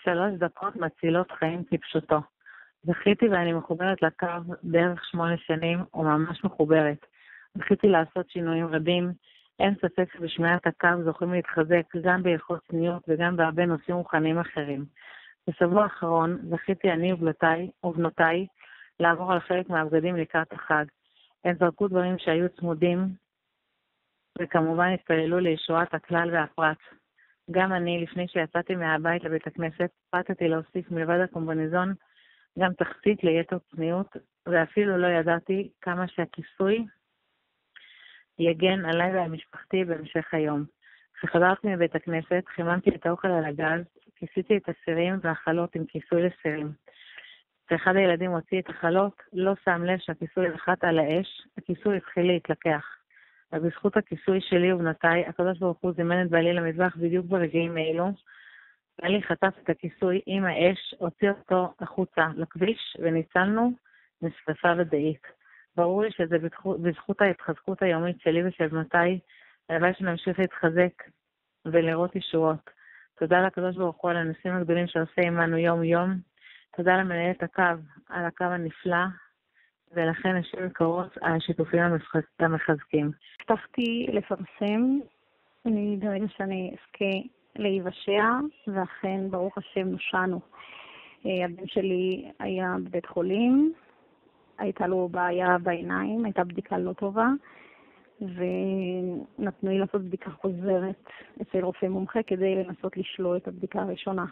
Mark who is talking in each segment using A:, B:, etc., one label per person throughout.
A: 3 דקות מצילות חיים כפשוטו. זכיתי ואני מחוברת לקו בערך 8 שנים, וממש מחוברת. זכיתי לעשות שינויים רבים. אין ספק שבשמיעת הקו זוכים להתחזק גם ביכולת צניעות וגם בהרבה נושאים רוחניים אחרים. בשבוע האחרון זכיתי אני ובנותיי לעבור על חלק מהבגדים לקראת החג. הם זרקו דברים שהיו צמודים, וכמובן התפללו לישועת הכלל והפרט. גם אני, לפני שיצאתי מהבית לבית הכנסת, פרטתי להוסיף מלבד הקומבינזון גם תחתית ליתר צניעות, ואפילו לא ידעתי כמה שהכיסוי יגן עליי ועל משפחתי בהמשך היום. כשחזרתי מבית הכנסת, חיממתי את האוכל על הגז, כיסיתי את הסירים והחלות עם כיסוי לסירים. כשאחד הילדים הוציא את החלות, לא שם לב שהכיסוי נחת על האש, הכיסוי התחיל להתלקח. ובזכות הכיסוי שלי ובנותיי, הקדוש ברוך הוא זימן את בעלי למטבח בדיוק ברגעים האלו. בעלי חטף את הכיסוי עם האש, הוציא אותו החוצה לכביש, וניצלנו משרפה ודאית. ברור לי שזה בזכות ההתחזקות היומית שלי ושל בנותיי, הלוואי שנמשיך להתחזק ולראות ישועות. תודה לקדוש ברוך הוא על הניסים הגדולים שעושה עמנו יום יום. תודה למנהלת הקו על הקו הנפלא, ולכן השם יקרות על השיתופים המחזקים.
B: הבטחתי לפרסם, אני דואגת שאני אזכה להיוושע, ואכן ברוך השם נושענו. הבן שלי היה בבית חולים, הייתה לו בעיה בעיניים, הייתה בדיקה לא טובה, ונתנו לי לעשות בדיקה חוזרת אצל רופא מומחה כדי לנסות לשלול את הבדיקה הראשונה.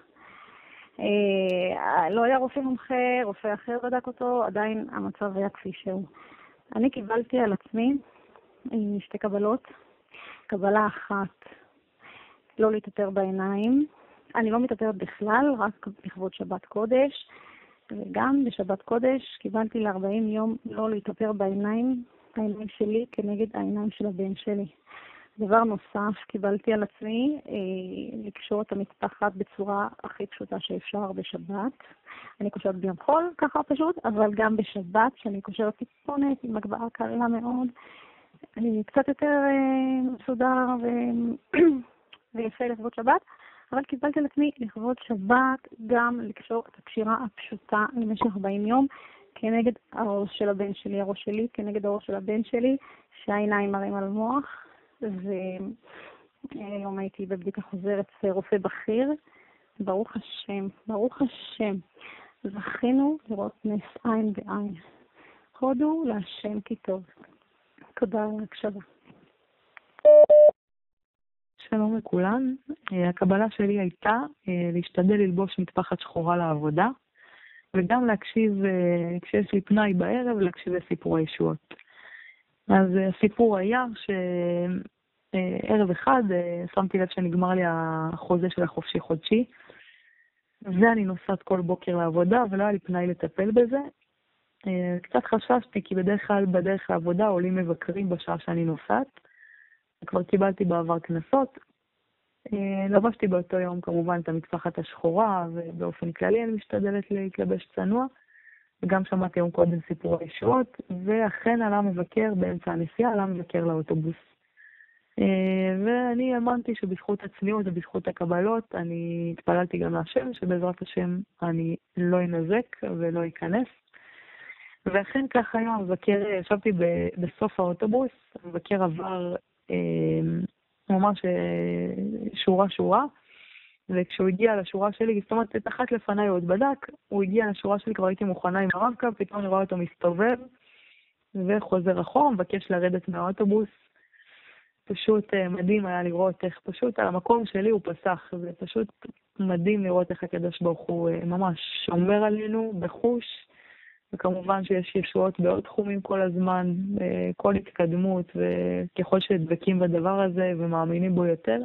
B: לא היה רופא מומחה, רופא אחר בדק אותו, עדיין המצב היה כפי שהוא. אני קיבלתי על עצמי 2 קבלות. קבלה אחת, לא להתאפר בעיניים. אני לא מתאפרת בכלל, רק לכבוד שבת קודש. וגם בשבת קודש קיבלתי ל-40 יום לא להתאפר בעיניים, העיניים שלי כנגד העיניים של הבן שלי. דבר נוסף, קיבלתי על עצמי לקשור את המטפחת בצורה הכי פשוטה שאפשר בשבת. אני קושרת ביום חול, ככה פשוט, אבל גם בשבת, שאני קושרת טיפונת עם הגבהה קלה מאוד. אני קצת יותר מסודר ויפה לכבוד שבת, אבל קיבלתי על עצמי לכבוד שבת גם לקשור את הקשירה הפשוטה למשך 40 יום, כנגד הראש של הבן שלי, הראש שלי, כנגד הראש של הבן שלי, שהעיניים מראים על מוח. והיום הייתי בבדיקה חוזרת רופא בכיר. ברוך השם, ברוך השם, זכינו לראות נס עין בעין. הודו להשם כי טוב. תודה על ההקשבה.
A: שלום לכולן. הקבלה שלי הייתה להשתדל ללבוש מטפחת שחורה לעבודה, וגם להקשיב, כשיש לי פנאי בערב, להקשיב לסיפורי ישועות. אז הסיפור היה שערב אחד שמתי לב שנגמר לי החוזה של החופשי חודשי, ואני נוסעת כל בוקר לעבודה ולא היה לי פנאי לטפל בזה. קצת חששתי כי בדרך כלל בדרך לעבודה עולים מבקרים בשעה שאני נוסעת, וכבר קיבלתי בעבר כנסות. לבשתי באותו יום כמובן את המטפחת השחורה, ובאופן כללי אני משתדלת להתלבש צנוע, וגם שמעתי יום קודם סיפורי ישועות, ואכן עלה מבקר באמצע הנסיעה, עלה מבקר לאוטובוס. ואני האמנתי שבזכות הצניעות ובזכות הקבלות, אני התפללתי גם להשם, שבעזרת השם אני לא אנזק ולא אכנס. ואכן כך היה, המבקר, ישבתי בסוף האוטובוס, המבקר עבר ממש שורה, וכשהוא הגיע לשורה שלי, זאת אומרת, את אחת לפניי הוא עוד בדק, הוא הגיע לשורה שלי, כבר הייתי מוכנה עם הרב-קו, פתאום אני רואה אותו מסתובב, וחוזר אחורה, מבקש לרדת מהאוטובוס. פשוט מדהים היה לראות איך פשוט על המקום שלי הוא פסח, זה פשוט מדהים לראות איך הקדוש ברוך הוא ממש שומר עלינו בחוש, וכמובן שיש ישועות בעוד תחומים כל הזמן, כל התקדמות, וככל שדבקים בדבר הזה ומאמינים בו יותר,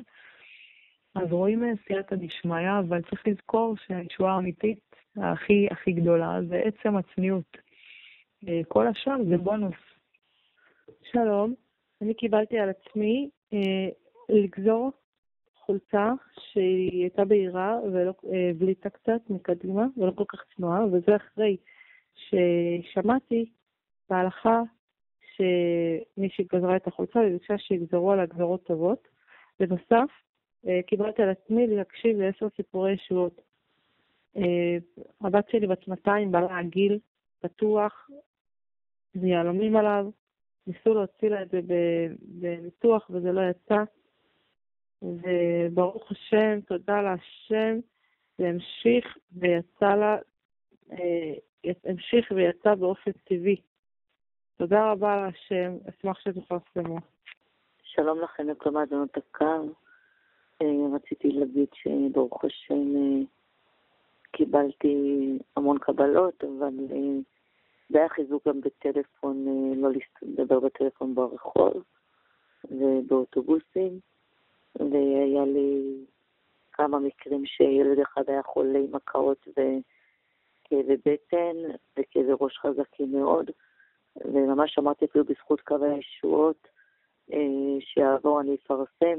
A: אז רואים סייעתא דשמיא, אבל צריך לזכור שהישועה האמיתית הכי גדולה זה עצם הצניעות. כל השאר זה בונוס.
C: שלום, אני קיבלתי על עצמי לגזור חולצה שהיא הייתה בהירה ובליטה קצת מקדימה ולא כל כך צנועה, וזה אחרי ששמעתי בהלכה שמי שגזרה את החולצה וביקשה שיגזרו עליה גזרות טובות. בנוסף, קיבלתי על עצמי להקשיב ל10 סיפורי ישועות. הבת שלי בת 200, בעלה הגיל, פתוח, ויהלומים עליו. ניסו להוציא לה את זה בניתוח וזה לא יצא. וברוך השם, תודה להשם, זה המשיך ויצא באופן טבעי. תודה רבה להשם, אשמח שתפרסמו.
D: שלום לכם לכל מאזינות הקו. רציתי להגיד שברוך השם קיבלתי המון קבלות, אבל זה היה חיזוק גם בטלפון, לא לדבר בטלפון ברחוב ובאוטובוסים, והיה לי כמה מקרים שילד אחד היה חולה עם הקאות וכאבי בטן וכאבי ראש חזקים מאוד, וממש אמרתי אפילו בזכות קווי הישועות שיעבור אני אפרסם,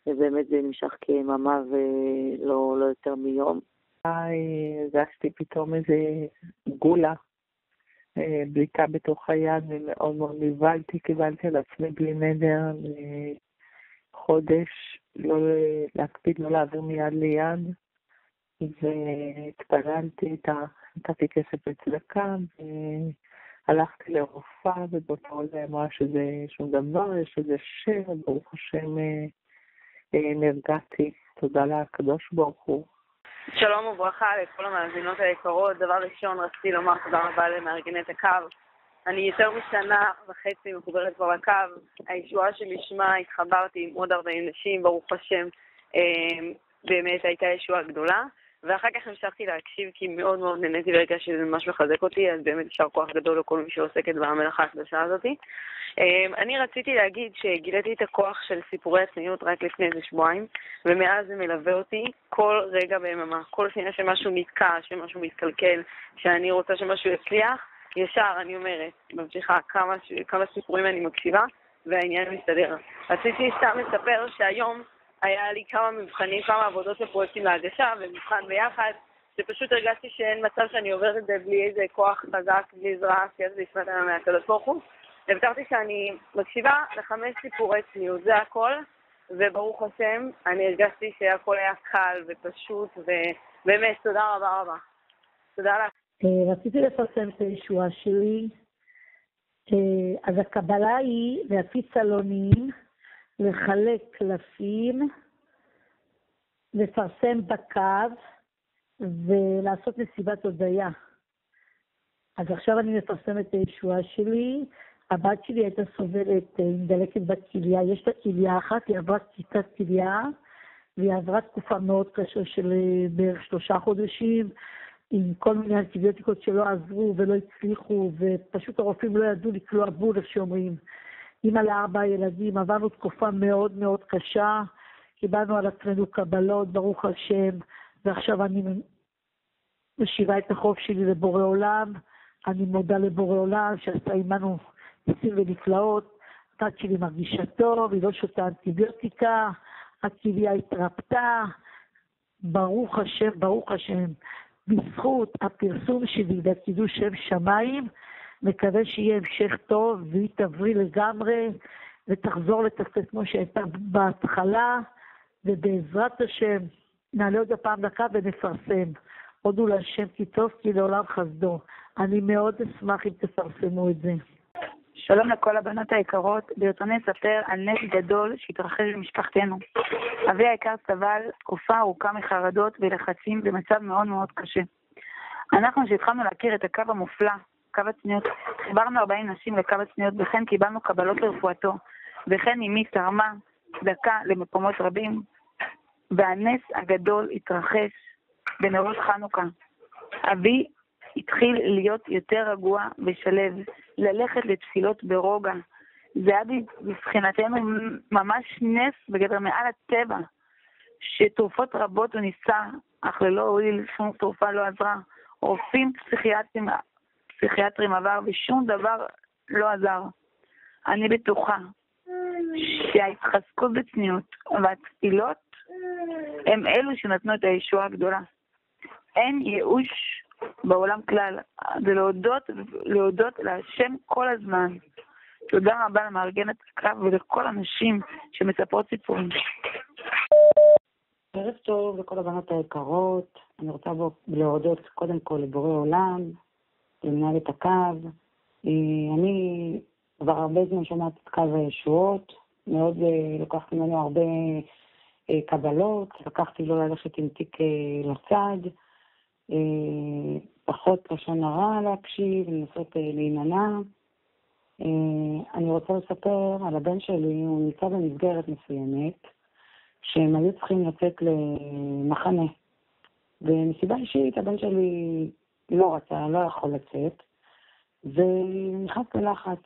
D: ובאמת זה נמשך כיממה ולא יותר מיום.
A: הרגשתי פתאום איזה גולה, בליטה בתוך היד, ומאוד מאוד נבהלתי, קיבלתי על עצמי בלי נדר חודש, לא להקפיד, לא להעביר מיד ליד, והתפללתי, נתתי כסף לצדקה, והלכתי לרופאה, ובאותו זה אמרה שזה שום דבר, יש איזה שם, ברוך השם נרגעתי, תודה לקדוש ברוך הוא.
E: שלום וברכה לכל המאזינות היקרות. דבר ראשון רציתי לומר תודה רבה למארגני את הקו. אני יותר משנה וחצי מחוברת כבר לקו. הישועה שלשמה התחברתי עם עוד 40 נשים, ברוך השם, באמת הייתה ישועה גדולה. ואחר כך המשכתי להקשיב כי מאוד מאוד נהניתי ברגע שזה ממש מחזק אותי, אז באמת יישר כוח גדול לכל מי שעוסקת במלאכה הקדושה הזאת. אני רציתי להגיד שגיליתי את הכוח של סיפורי הצניעות רק לפני איזה שבועיים, ומאז זה מלווה אותי כל רגע ביממה. כל שנייה שמשהו נתקע, שמשהו מתקלקל, שאני רוצה שמשהו יצליח, ישר אני אומרת, ממשיכה כמה סיפורים אני מקשיבה, והעניין מסתדר. רציתי סתם לספר שהיום היה לי כמה מבחנים, כמה עבודות לפרויקטים להגשה, ומבחן ביחד, שפשוט הרגשתי שאין מצב שאני עוברת את זה בלי איזה כוח חזק, בלי עזרה, שיש לי לפנת עליו מהקדוש ברוך הוא. הבטחתי שאני מקשיבה ל5 סיפורי צניעות, זה הכל, וברוך השם, אני הרגשתי שהכל היה קל ופשוט, ובאמת, תודה רבה רבה. תודה לך.
F: רציתי לפרסם את הישועה שלי, אז הקבלה היא להפיץ סלונים, לחלק קלפים, לפרסם בקו ולעשות מסיבת הודיה. אז עכשיו אני מפרסמת את הישועה שלי. הבת שלי הייתה סובלת עם דלקת בכליה, יש לה כליה אחת, היא עברה קציצת כליה, והיא עברה תקופה מאוד קשה של בערך 3 חודשים, עם כל מיני אנטיביוטיקות שלא עזרו ולא הצליחו, ופשוט הרופאים לא ידעו לקלוע בול, איך שאומרים. אמא ל4 ילדים, עברנו תקופה מאוד מאוד קשה, קיבלנו על עצמנו קבלות, ברוך השם, ועכשיו אני משיבה את החוב שלי לבורא עולם, אני מודה לבורא עולם שעשה עמנו ניסים ונפלאות, הבת שלי מרגישה טוב, היא לא שותה אנטיביוטיקה, הכליה התרפתה, ברוך השם, ברוך השם, בזכות הפרסום שלי והקידוש שם שמיים, מקווה שיהיה המשך טוב והיא תבריא לגמרי ותחזור לתפקד כמו שהייתה בהתחלה, ובעזרת השם נעלה עוד הפעם לקו ונפרסם. הודו להשם כי טוב כי לעולם חסדו. אני מאוד אשמח אם תפרסמו את זה.
G: שלום לכל הבנות היקרות, ברצוני לספר על נס גדול שהתרחש במשפחתנו. אבי היקר סבל תקופה ארוכה מחרדות ולחצים במצב מאוד מאוד קשה. אנחנו שהתחלנו להכיר את הקו המופלא, קו הצניעות, חיברנו 40 נשים לקו הצניעות, וכן קיבלנו קבלות לרפואתו, וכן אמי תרמה צדקה למקומות רבים, והנס הגדול התרחש בנרות חנוכה. אבי התחיל להיות יותר רגוע ושלב, ללכת לתפילות ברוגע. זה היה מבחינתנו ממש נס בגדר מעל הטבע, שתרופות רבות הוא ניסה, אך ללא הועיל, שום תרופה לא עזרה. רופאים פסיכיאטרים עבר ושום דבר לא עזר. אני בטוחה שההתחזקות בצניעות והתפילות הם אלו שנתנו את הישועה הגדולה. אין ייאוש בעולם כלל, זה להודות להשם כל הזמן. תודה רבה למארגנת הקו ולכל הנשים שמספרות סיפורים.
H: ערב טוב לכל הבנות היקרות. אני רוצה להודות קודם כל לבורא עולם, למנהלת הקו. אני כבר הרבה זמן שומעת את קו הישועות, מאוד לקחתי ממנו הרבה קבלות, לקחתי לו ללכת עם תיק לצד, פחות לשון הרע להקשיב, לנסות להימנע. אני רוצה לספר על הבן שלי, הוא נמצא במסגרת מסוימת, שהם היו צריכים לצאת למחנה. ומסיבה אישית, הבן שלי לא רצה, לא יכול לצאת, ונכנס ללחץ.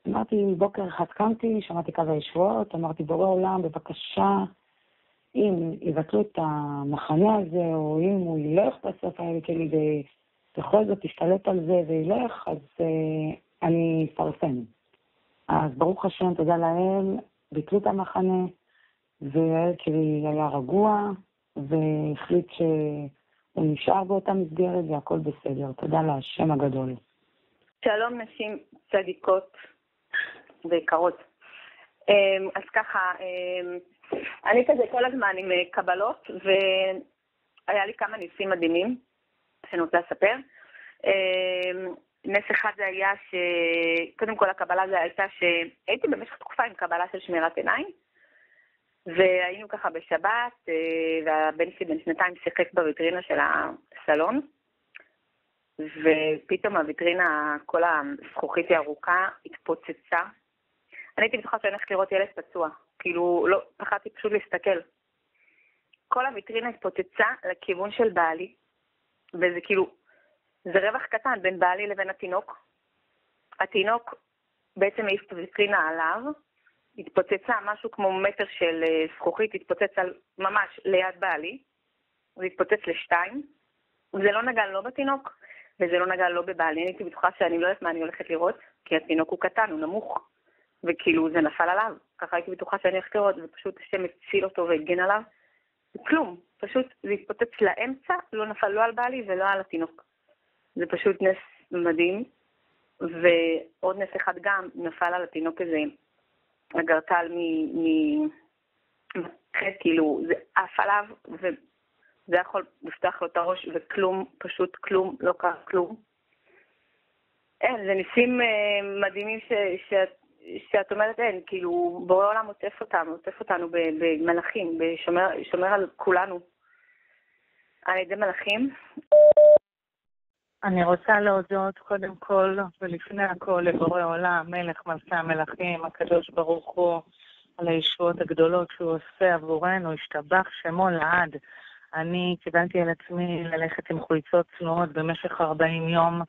H: אמרתי, בוקר אחד קמתי, שמעתי קו הישועות, אמרתי, בורא עולם, בבקשה, אם יבטלו את המחנה הזה, או אם הוא ילך בסוף הילד שלי, ובכל זאת תשתלט על זה וילך, אז אני אפרסם. אז ברוך השם, תודה לאל, ביטלו את המחנה, והילד שלי היה רגוע, והחליט שהוא נשאר באותה מסגרת, והכל בסדר. תודה להשם הגדול.
I: שלום נשים צדיקות ויקרות. אז ככה, אני כזה כל הזמן עם קבלות, והיה לי כמה ניסים מדהימים שאני רוצה לספר. נס אחד זה היה קודם כל הקבלה זה הייתה שהייתי במשך תקופה עם קבלה של שמירת עיניים, והיינו ככה בשבת, והבן שלי בן 2 שיחק בוויטרינה של הסלון, ופתאום הוויטרינה, כל הזכוכית הארוכה התפוצצה. אני הייתי בטוחה שאני הולכת לראות ילד פצוע, כאילו לא, פחדתי פשוט להסתכל. כל הוויטרינה התפוצצה לכיוון של בעלי, וזה כאילו, זה רווח קטן בין בעלי לבין התינוק. התינוק בעצם העיף את הוויטרינה עליו, התפוצצה משהו כמו מטר של זכוכית, התפוצץ ממש ליד בעלי, זה התפוצץ ל2, וזה לא נגע לא בתינוק, וזה לא נגע לא בבעלי. אני הייתי בטוחה שאני לא יודעת מה אני הולכת לראות, כי התינוק הוא קטן, הוא נמוך, וכאילו זה נפל עליו. ככה הייתי בטוחה שאני הולכת לראות, ופשוט השם הציל אותו והגן עליו, וכלום, פשוט זה התפוצץ לאמצע, לא נפל לא על בעלי ולא על התינוק. זה פשוט נס מדהים, ועוד נס אחד גם נפל על התינוק הזה, הגרטל כאילו זה עף עליו, וזה יכול לפתוח לו את הראש, וכלום, פשוט כלום, לא קרה כלום. אין, זה ניסים מדהימים שאת אומרת, אין, כאילו בורא עולם עוטף אותנו במלאכים, שומר על כולנו על ידי מלאכים.
A: אני רוצה להודות קודם כל ולפני הכל לבורא עולם, מלך מלכי המלכים, הקדוש ברוך הוא, על הישועות הגדולות שהוא עושה עבורנו, השתבח שמו לעד. אני קיבלתי על עצמי ללכת עם חולצות צנועות במשך 40 יום,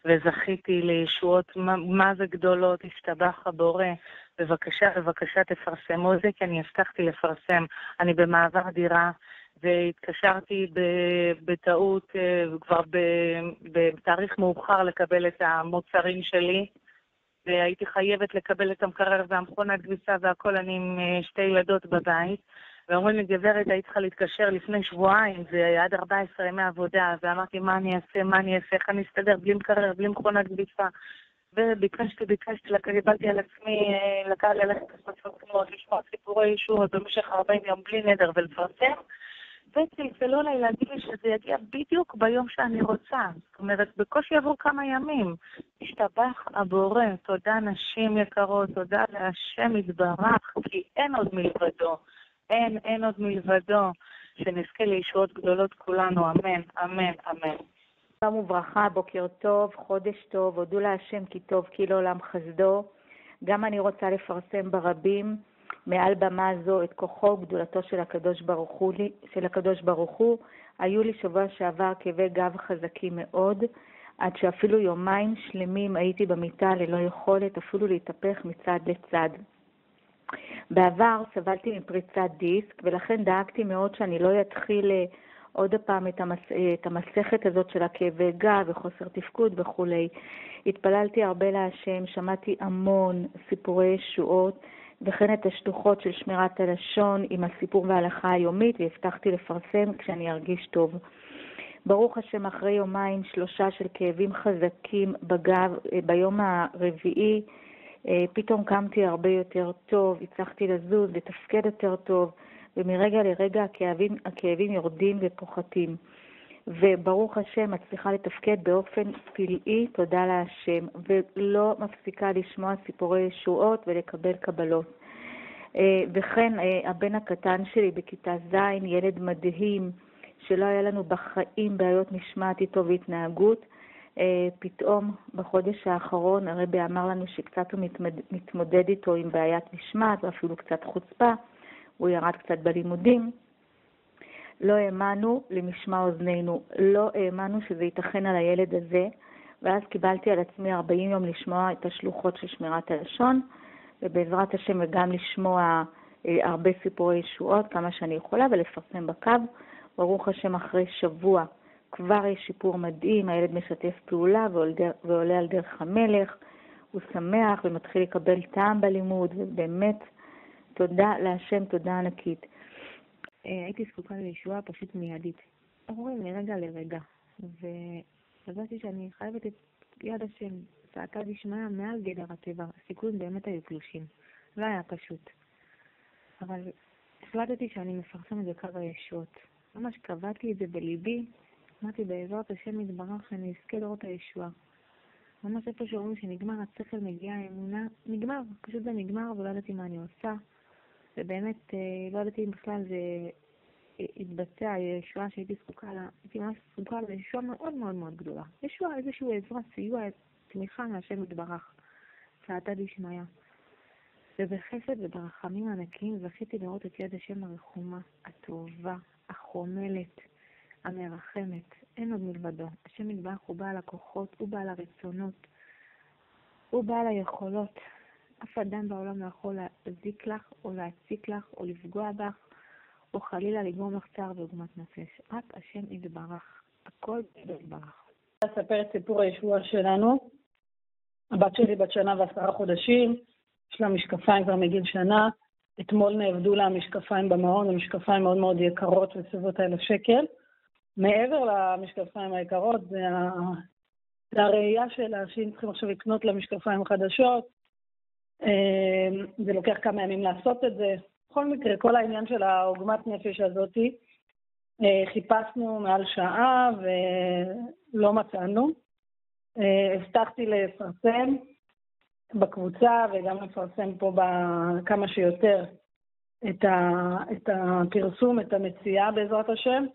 A: וזכיתי לישועות מה זה גדולות, השתבח הבורא. בבקשה תפרסמו זה, כי אני הבטחתי לפרסם. אני במעבר דירה, והתקשרתי בטעות כבר בתאריך מאוחר לקבל את המוצרים שלי, והייתי חייבת לקבל את המקרר והמכונת כביסה והכל. אני עם 2 ילדות בבית, ואומרים לי, גברת, היית צריכה להתקשר לפני שבועיים, זה היה עד 14 ימי עבודה, ואמרתי, מה אני אעשה, איך אני אסתדר בלי מקרר, בלי מכונת כביסה. וביקשתי, קיבלתי על עצמי ללכת לשמוע סיפורי ישועות במשך 40 יום בלי נדר ולפרסם, וצלצלו לי להגיד לי שזה יגיע בדיוק ביום שאני רוצה. זאת אומרת, בקושי עבור כמה ימים. השתבח הבורא, תודה נשים יקרות, תודה להשם יתברך, כי אין עוד מלבדו. אין עוד מלבדו, שנזכה לישועות גדולות כולנו, אמן, אמן, אמן.
J: שלום וברכה, בוקר טוב, חודש טוב, הודו להשם כי טוב, כי לעולם חסדו. גם אני רוצה לפרסם ברבים, מעל במה זו, את כוחו וגדולתו של הקדוש ברוך הוא. היו לי שבוע שעבר כאבי גב חזקים מאוד, עד שאפילו יומיים שלמים הייתי במיטה ללא יכולת אפילו להתהפך מצד לצד. בעבר סבלתי מפריצת דיסק, ולכן דאגתי מאוד שאני לא אתחיל עוד פעם את המסכת הזאת של הכאבי גב וחוסר תפקוד וכו'. התפללתי הרבה להשם, שמעתי המון סיפורי ישועות, וכן את השטוחות של שמירת הלשון עם הסיפור וההלכה היומית, והבטחתי לפרסם כשאני ארגיש טוב. ברוך השם, אחרי 2-3 ימים של כאבים חזקים בגב, ביום הרביעי, פתאום קמתי הרבה יותר טוב, הצלחתי לזוז, לתפקד יותר טוב, ומרגע לרגע הכאבים יורדים ופוחתים. וברוך השם, מצליחה לתפקד באופן פלאי, תודה להשם, ולא מפסיקה לשמוע סיפורי ישועות ולקבל קבלות. וכן, הבן הקטן שלי בכיתה ז', ילד מדהים, שלא היה לנו בחיים בעיות משמעת איתו והתנהגות, פתאום בחודש האחרון הרבי אמר לנו שקצת הוא מתמודד איתו עם בעיית משמעת, ואפילו קצת חוצפה, הוא ירד קצת בלימודים. לא האמנו למשמע אוזנינו, לא האמנו שזה ייתכן על הילד הזה, ואז קיבלתי על עצמי 40 יום לשמוע את השלוחות של שמירת הלשון, ובעזרת השם וגם לשמוע הרבה סיפורי ישועות, כמה שאני יכולה, ולפרסם בקו. ברוך השם, אחרי שבוע כבר יש שיפור מדהים, הילד משתף פעולה ועולה על דרך המלך, הוא שמח ומתחיל לקבל טעם בלימוד, ובאמת תודה להשם, תודה ענקית.
A: הייתי זקוקה לישועה פשוט מיידית. אומרים מרגע לרגע, והרגשתי שאני חייבת את יד השם, צעקה דשמיא מעל גדר הטבע, הסיכויים באמת היו קלושים, לא היה פשוט. אבל החלטתי שאני מפרסמת בקו הישועות. ממש קבעתי את זה בליבי, אמרתי בעזרת השם יתברך שאני אזכה לראות את הישועה. ממש איפה שאומרים שנגמר השכל, מגיעה האמונה, נגמר, פשוט זה נגמר ולא ידעתי מה אני עושה. ובאמת לא ידעתי אם בכלל זה התבצע, הישועה שהייתי זקוקה לה, הייתי ממש זקוקה לישועה מאוד מאוד מאוד גדולה. ישועה, איזשהו עזרה, סיוע, תמיכה מהשם יתברך, צעקה דשמיא. ובחסד וברחמים ענקים זכיתי לראות את יד השם הרחומה, הטובה, החומלת, המרחמת, אין עוד מלבדו. השם יתברך הוא בעל הכוחות, הוא בעל הרצונות, הוא בעל היכולות. אף אדם בעולם לא יכול להזיק לך או להציק לך או לפגוע בך או חלילה לגרום לך צער ועוגמת נפש. רק השם יתברך, הכל יתברך.
K: אספר את סיפור הישועה שלנו. הבת שלי בת 1 ו10 חודשים, יש לה משקפיים כבר מגיל שנה. אתמול נעבדו לה המשקפיים במעון, המשקפיים מאוד מאוד יקרות בסביבות 1,000 שקל. מעבר למשקפיים היקרות, זה הראייה שלה שהיא צריכים עכשיו לקנות לה משקפיים חדשות. זה לוקח כמה ימים לעשות את זה. בכל מקרה, כל העניין של העוגמת נפש הזאת, חיפשנו מעל שעה ולא מצאנו. הבטחתי לפרסם בקבוצה וגם לפרסם פה כמה שיותר את הפרסום, את המציאה בעזרת השם.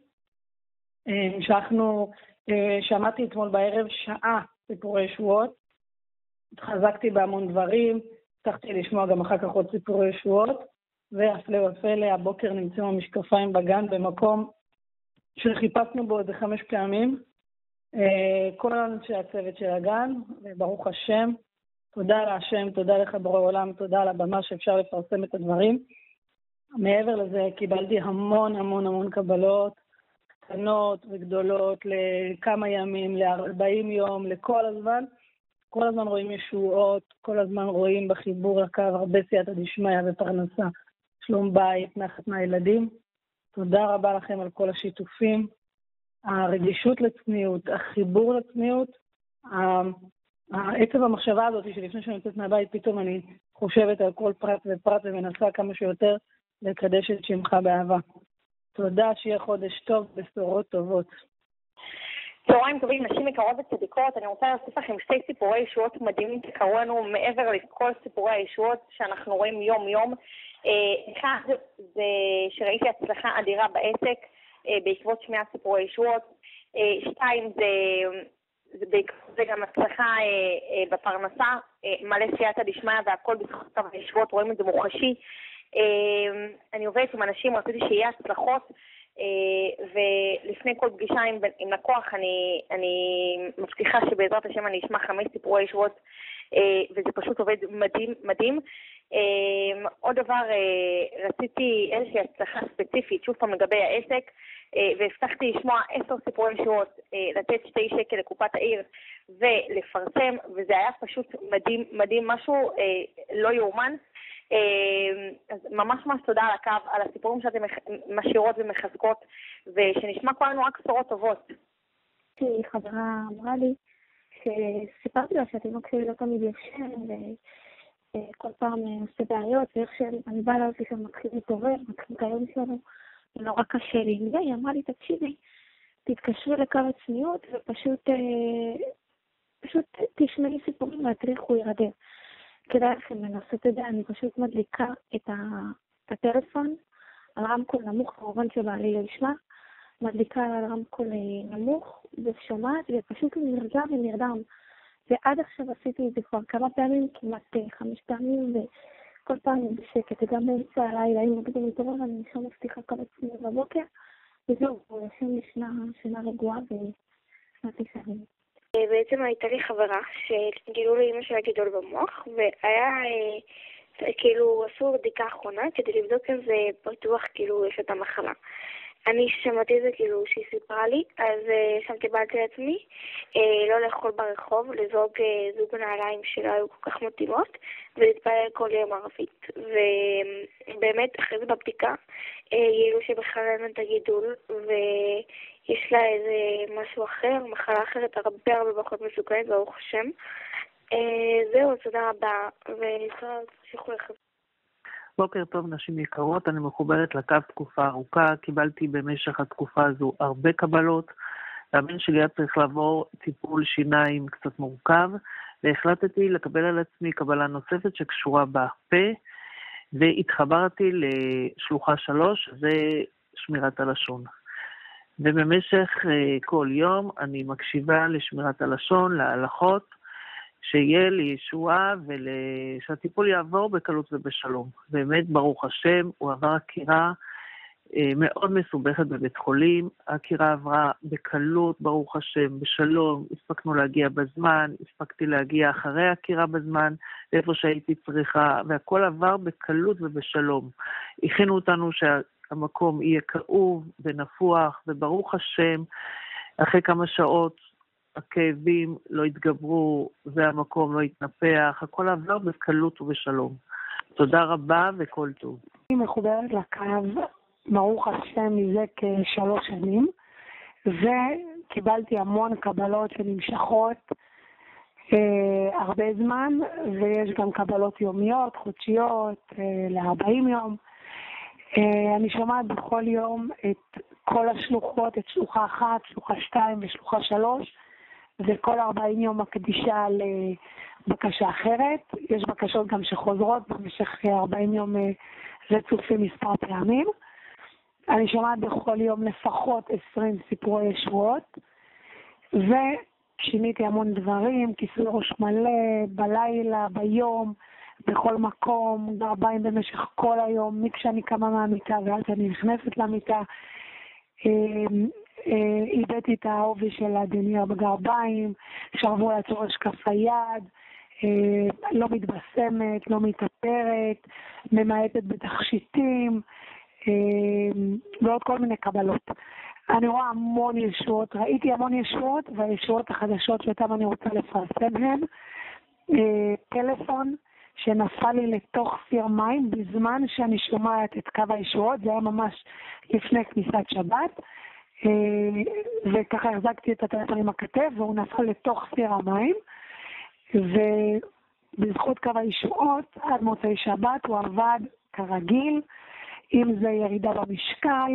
K: שמעתי אתמול בערב שעה סיפורי ישועות, התחזקתי בהמון דברים, הצלחתי לשמוע גם אחר כך עוד סיפורי ישועות, והפלא ופלא, הבוקר נמצאו המשקפיים בגן במקום שחיפשנו בו איזה 5 פעמים. כל אנשי הצוות של הגן, וברוך השם, תודה להשם, תודה לך בורא עולם, תודה על הבמה שאפשר לפרסם את הדברים. מעבר לזה קיבלתי המון המון המון קבלות, קטנות וגדולות, לכמה ימים, ל40 יום, לכל הזמן. כל הזמן רואים ישועות, כל הזמן רואים בחיבור לקו הרבה סייעתא דשמיא ופרנסה, שלום בית, נחת מהילדים. תודה רבה לכם על כל השיתופים, הרגישות לצניעות, החיבור לצניעות, עצב המחשבה הזאת שלפני שאני יוצאת מהבית פתאום אני חושבת על כל פרט ופרט ומנסה כמה שיותר לקדש את שמך באהבה. תודה, שיהיה חודש טוב, בשורות טובות.
I: צהריים טובים, נשים יקרות וצדיקות. אני רוצה להוסיף לכם 2 סיפורי ישועות מדהימים שקרו לנו מעבר לכל סיפורי הישועות שאנחנו רואים יום יום. אחד זה שראיתי הצלחה אדירה בעסק בעקבות שמיעת סיפורי ישועות. 2 זה גם הצלחה בפרנסה, מלא סייעתא דשמיא והכל בזכות הישועות, רואים את זה מוחשי. אני עובדת עם אנשים, רציתי שיהיה הצלחות, ולפני כל פגישה עם לקוח אני מבטיחה שבעזרת השם אני אשמע 5 סיפורי ישועות, וזה פשוט עובד מדהים מדהים. עוד דבר, רציתי איזושהי הצלחה ספציפית שוב פעם לגבי העסק, והבטחתי לשמוע 10 סיפורי ישועות, לתת 2 שקל לקופת העיר ולפרסם, וזה היה פשוט מדהים מדהים, משהו לא יאומן. אז ממש תודה על הקו, על הסיפורים שאתם משאירות ומחזקות, ושנשמע כולנו רק בשורות טובות.
B: חברה אמרה לי שסיפרתי לה שהתינוק שלי לא תמיד ישן, שכל פעם עושה בעיות, ואיך שאני באה לעלות לשם מתחיל להתעורר, מתחיל את היום שלנו, ונורא קשה לי. היא אמרה לי, תקשיבי, תתקשרי לקו הצניעות ופשוט תשמעי סיפורים והטריחו ירדם. כדאי לכם לנסות את זה, אני פשוט מדליקה את הטלפון על רמקול נמוך, כמובן שבעלי לא ישמע, מדליקה על רמקול נמוך ושומעת ופשוט נרדם. ועד עכשיו עשיתי את זה כבר כמה פעמים, כמעט 5 פעמים, וכל פעם אני בשקט, וגם באמצע הלילה, אם נקדים להתעורר, אני שם מבטיחה כמה צניעות בבוקר, וזהו, הוא ישן לי שינה רגועה ושנת ישנים.
L: בעצם הייתה לי חברה שגילו לאמא שלה גידול במוח, והיה כאילו עשו בדיקה אחרונה כדי לבדוק אם זה בטוח כאילו יש את המחלה. אני שמעתי את זה כאילו שהיא סיפרה לי, אז שם קיבלתי לעצמי לא לאכול ברחוב, לזוג זוג נעליים שלא היו כל כך מתאימות, ולהתפלל כל יום ערבית. ובאמת אחרי זה בבדיקה גילו שבכלל אין את הגידול, ויש לה איזה משהו אחר, מחלה אחרת הרבה פחות מסוכנת, ברוך השם. זהו, תודה רבה, ונשאר לכם.
M: בוקר טוב נשים יקרות, אני מחוברת לקו תקופה ארוכה, קיבלתי במשך התקופה הזו הרבה קבלות, והבן שלי היה צריך לעבור טיפול שיניים קצת מורכב, והחלטתי לקבל על עצמי קבלה נוספת שקשורה בפה, והתחברתי לשלוחה 3, זה שמירת הלשון. ובמשך כל יום אני מקשיבה לשמירת הלשון, להלכות, שיהיה לי ישועה ושהטיפול יעבור בקלות ובשלום. באמת, ברוך השם, הוא עבר עקירה מאוד מסובכת בבית חולים. העקירה עברה בקלות, ברוך השם, בשלום. הספקנו להגיע בזמן, הספקתי להגיע אחרי העקירה בזמן, לאיפה שהייתי צריכה, והכל עבר בקלות ובשלום. הכינו אותנו שהמקום יהיה כאוב ונפוח, וברוך השם, אחרי כמה שעות, הכאבים לא התגברו, והמקום לא התנפח, הכל עבר בקלות ובשלום. תודה רבה וכל טוב.
N: אני מחוברת לקו, ברוך השם, מזה כ3 שנים, וקיבלתי המון קבלות שנמשכות הרבה זמן, ויש גם קבלות יומיות, חודשיות, ל40 יום. אני שומעת בכל יום את כל השלוחות, את שלוחה 1, שלוחה 2 ושלוחה 3, וכל 40 יום מקדישה לבקשה אחרת. יש בקשות גם שחוזרות במשך 40 יום רצופים מספר פעמים. אני שומעת בכל יום לפחות 20 סיפורי ישועות, ושיניתי המון דברים, כיסוי ראש מלא, בלילה, ביום, בכל מקום, גרביים במשך כל היום, מכשאני קמה מהמיטה ועד שאני נכנסת למיטה. איבדתי את העובי של הדניה בגרביים, שרבו לה צורש כף היד, לא מתבשמת, לא מתאפרת, ממעטת בתכשיטים, ועוד כל מיני קבלות. אני רואה המון ישועות, ראיתי המון ישועות, והישועות החדשות שאותן אני רוצה לפרסם הן טלפון שנפל לי לתוך סיר מים בזמן שאני שומעת את קו הישועות, זה היה ממש לפני כניסת שבת, וככה החזקתי את הטלפון עם הכתב והוא נפל לתוך סיר המים, ובזכות קו הישועות עד מוצאי שבת הוא עבד כרגיל, אם זה ירידה במשקל,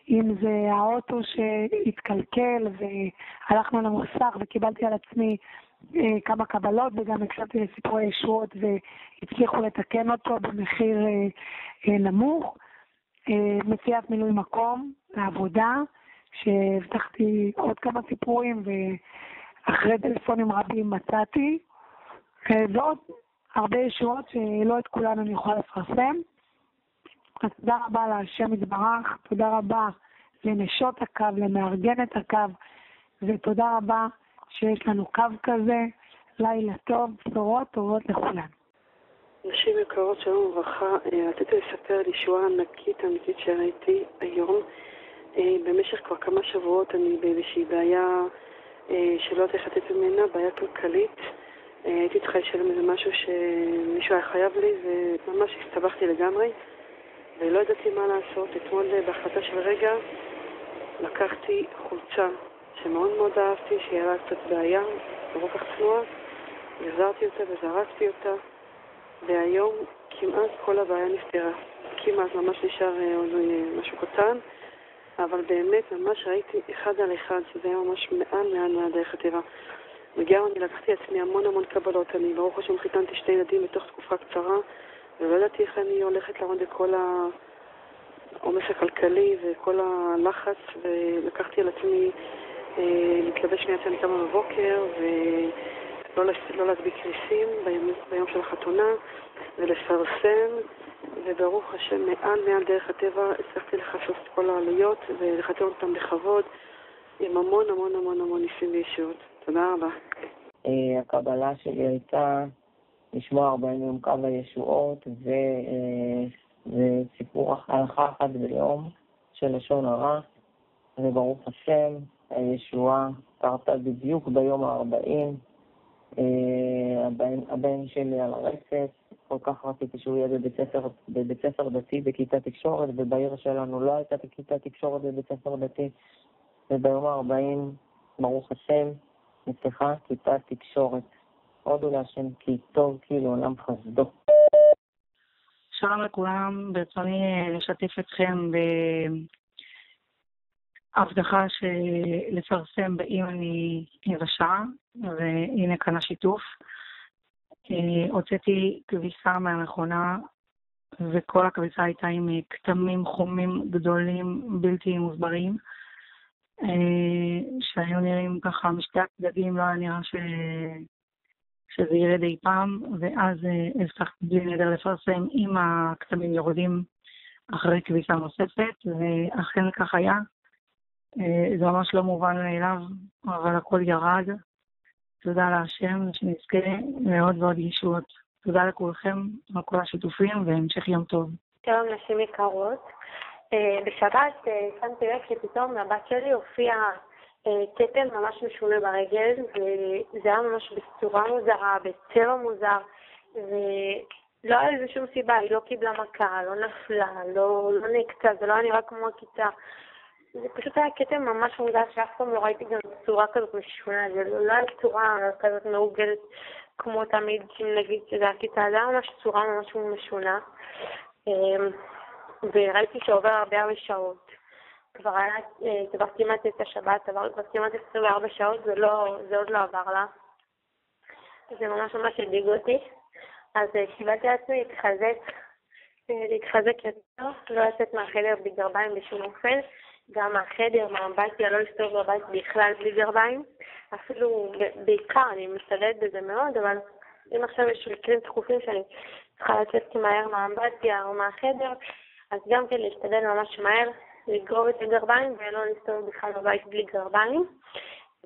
N: אם זה האוטו שהתקלקל והלכנו למוסך וקיבלתי על עצמי כמה קבלות, וגם הקשבתי לסיפורי ישועות והצליחו לתקן אותו במחיר נמוך. מציאת מילוי מקום לעבודה, שהבטחתי עוד כמה סיפורים ואחרי טלפונים רבים מצאתי, ועוד הרבה ישועות שלא את כולן אני יכולה לפרסם. אז תודה רבה להשם יתברך, תודה רבה לנשות הקו, למארגנת הקו, ותודה רבה שיש לנו קו כזה. לילה טוב, בשורות טובות לכולן.
O: נשים יקרות, שלום וברכה. רציתי לספר על ישועה ענקית אמיתית שראיתי היום. במשך כבר כמה שבועות אני באיזושהי בעיה שלא יודעת איך לצאת ממנה, בעיה כלכלית. הייתי צריכה לשלם איזה משהו שמישהו היה חייב לי, וממש הסתבכתי לגמרי ולא ידעתי מה לעשות. אתמול בהחלטה של רגע לקחתי חולצה שמאוד מאוד אהבתי, שהיא קצת בעיה, לא כל כך צנועה, גזרתי אותה וזרקתי אותה, והיום כמעט כל הבעיה נפתרה. כמעט, ממש נשאר משהו קטן, אבל באמת ממש ראיתי אחד על אחד, שזה היה ממש מעל דרך הטבע. וגם אני לקחתי עצמי המון קבלות. אני ברוך השם חיתנתי 2 ילדים בתוך תקופה קצרה, ולא ידעתי איך אני הולכת לעמוד בכל העומס הכלכלי וכל הלחץ, ולקחתי על עצמי להתלבש מעצמי כמה בבוקר ולא להדביק קריסים ביום של החתונה ולפרסם, וברוך השם מעל דרך הטבע הצלחתי לחשוף את כל העלויות ולחתן אותם בכבוד עם המון ניסים וישועות. תודה רבה.
P: הקבלה שלי הייתה לשמוע 40 יום קו הישועות וסיפור הלכה אחת ביום של לשון הרע, וברוך השם הישועה קרתה בדיוק ביום ה-40. הבן שלי על הרצף, כל כך רציתי שהוא יהיה בבית ספר דתי בכיתה תקשורת, ובעיר שלנו לא הייתה כיתה תקשורת בבית ספר דתי, וביום ה-40 ברוך השם נפתחה כיתת תקשורת. הודו להשם כי טוב כי לעולם חסדו.
Q: שלום לכולם, ברצוני לשתף אתכם בהבטחה לפרסם באם אני רשעה, והנה כאן השיתוף. הוצאתי כביסה מהמכונה, וכל הכביסה הייתה עם כתמים חומים גדולים בלתי מוסברים, שהיו נראים ככה משתי הצדדים, לא היה נראה שזה ירד אי פעם, ואז הבטחתי בלי נדר לפרסם אם הכתמים יורדים אחרי כביסה נוספת, ואכן כך היה. זה ממש לא מובן מאליו, אבל הכל ירד. תודה להשם, שנזכה מאוד ישועות. תודה לכולכם על כל השיתופים, והמשך יום טוב.
R: שלום נשים יקרות. בשבת שמתי לב שפתאום מהבת שלי הופיע כתם ממש משונה ברגל, וזה היה ממש בצורה מוזרה, בצבע מוזר, ולא היה לזה שום סיבה. היא לא קיבלה מכה, לא נפלה, לא נקצה, זה לא היה נראה כמו הכיתה. זה פשוט היה כתם ממש מוזר שאף פעם לא ראיתי גם צורה כזאת משונה. זה לא היה צורה כזאת מעוגלת כמו תמיד, נגיד שזה הכיתה, זה היה ממש צורה ממש משונה. וראיתי שעובר הרבה שעות. כבר כמעט את השבת, עבר כבר כמעט 24 שעות, זה עוד לא עבר לה. זה ממש הדאיג אותי. אז קיבלתי לעצמי להתחזק יותר, לא לצאת מהחדר בלי גרביים בשום אופן. גם מהחדר, מהאמבטיה, לא להסתובב בבית בכלל בלי גרביים. אפילו בעיקר, אני מסתדרת בזה מאוד, אבל אם עכשיו יש מקרים דחופים שאני צריכה לצאת מהר מהאמבטיה או מהחדר, אז גם כן להשתדל ממש מהר, לגרוב את הגרביים ולא להסתובב בכלל בבית בלי גרביים.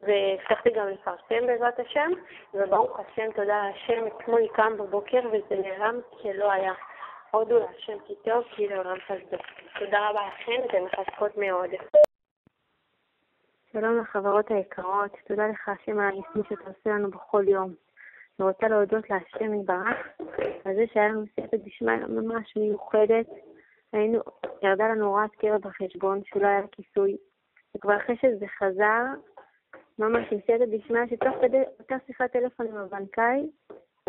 R: והבטחתי גם לפרסם בעזרת השם, וברוך השם, תודה להשם, אתמול קם בבוקר וזה נעלם כלא היה. הודו להשם כי טוב כי לעולם חסדו. תודה רבה לכם, אתן מחזקות מאוד.
B: שלום לחברות היקרות, תודה לך השם על הניסים שאתה עושה לנו בכל יום. אני רוצה להודות להשם יתברך על זה שהיה לנו סייעתא דשמיא ממש מיוחדת. ירדה לנו הוראת קבע בחשבון שלא היה כיסוי, וכבר אחרי שזה חזר ממש עם סייעתא דשמיא שתוך כדי אותה שיחת טלפון עם הבנקאי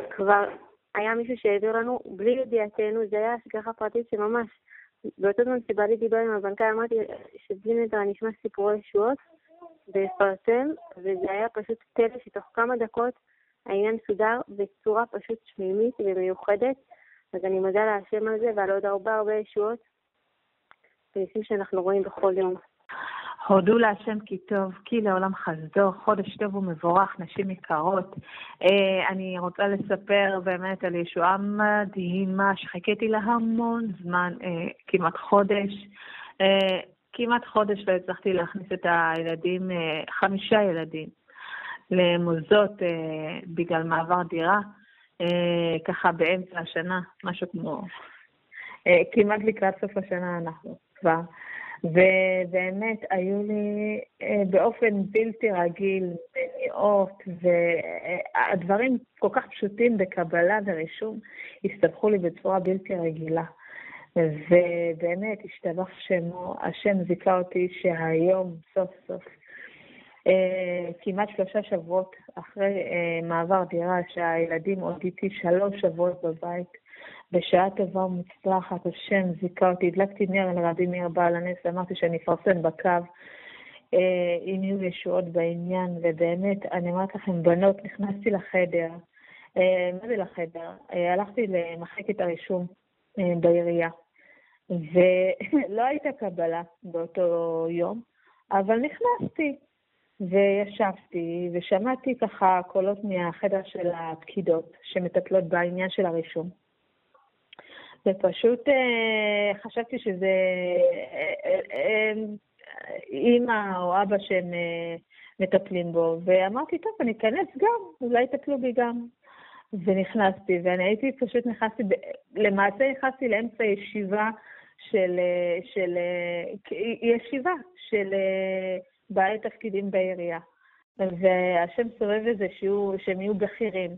B: כבר היה מישהו שהעביר לנו בלי ידיעתנו. זה היה השגחה פרטית שממש באותו זמן שבאתי דיבר עם הבנקאי אמרתי שבלי נדר אני אשמע סיפורי ישועות והפרסם, וזה היה פשוט טלפון שתוך כמה דקות העניין סודר בצורה פשוט שמימית ומיוחדת. אז אני מודה להשם על זה ועל עוד הרבה ישועות וניסים שאנחנו רואים בכל יום.
J: הודו להשם כי טוב, כי לעולם חסדו, חודש טוב ומבורך, נשים יקרות. אני רוצה לספר באמת על ישועה מדהימה שחיכיתי לה המון זמן, כמעט חודש לא הצלחתי להכניס את הילדים, 5 ילדים, למוסדות בגלל מעבר דירה, ככה באמצע השנה, משהו כמו, כמעט לקראת סוף השנה אנחנו כבר. ובאמת היו לי באופן בלתי רגיל מניעות, והדברים כל כך פשוטים בקבלה ורישום הסתבכו לי בצורה בלתי רגילה. ובאמת השתבח שמו, השם זיכה אותי שהיום סוף סוף כמעט 3 שבועות אחרי מעבר דירה, שהילדים עוד איתי 3 שבועות בבית, בשעה טובה ומוצלחת, השם זיכה אותי, הדלקתי נר על רבי מאיר בעל הנס, אמרתי שאני אפרסם בקו, אם יהיו ישועות בעניין, ובאמת, אני אומרת לכם, בנות, נכנסתי לחדר, מה זה לחדר? הלכתי למחלקת הרישום בעירייה, ולא הייתה קבלה באותו יום, אבל נכנסתי וישבתי ושמעתי ככה קולות מהחדר של הפקידות שמטפלות בעניין של הרישום. ופשוט חשבתי שזה אמא או אבא שהם מטפלים בו, ואמרתי, טוב, אני אכנס גם, אולי יטפלו בי גם. ונכנסתי, ואני הייתי פשוט למעשה נכנסתי לאמצע ישיבה ישיבה של בעלי תפקידים בעירייה. והשם סובב את זה שהם יהיו בכירים.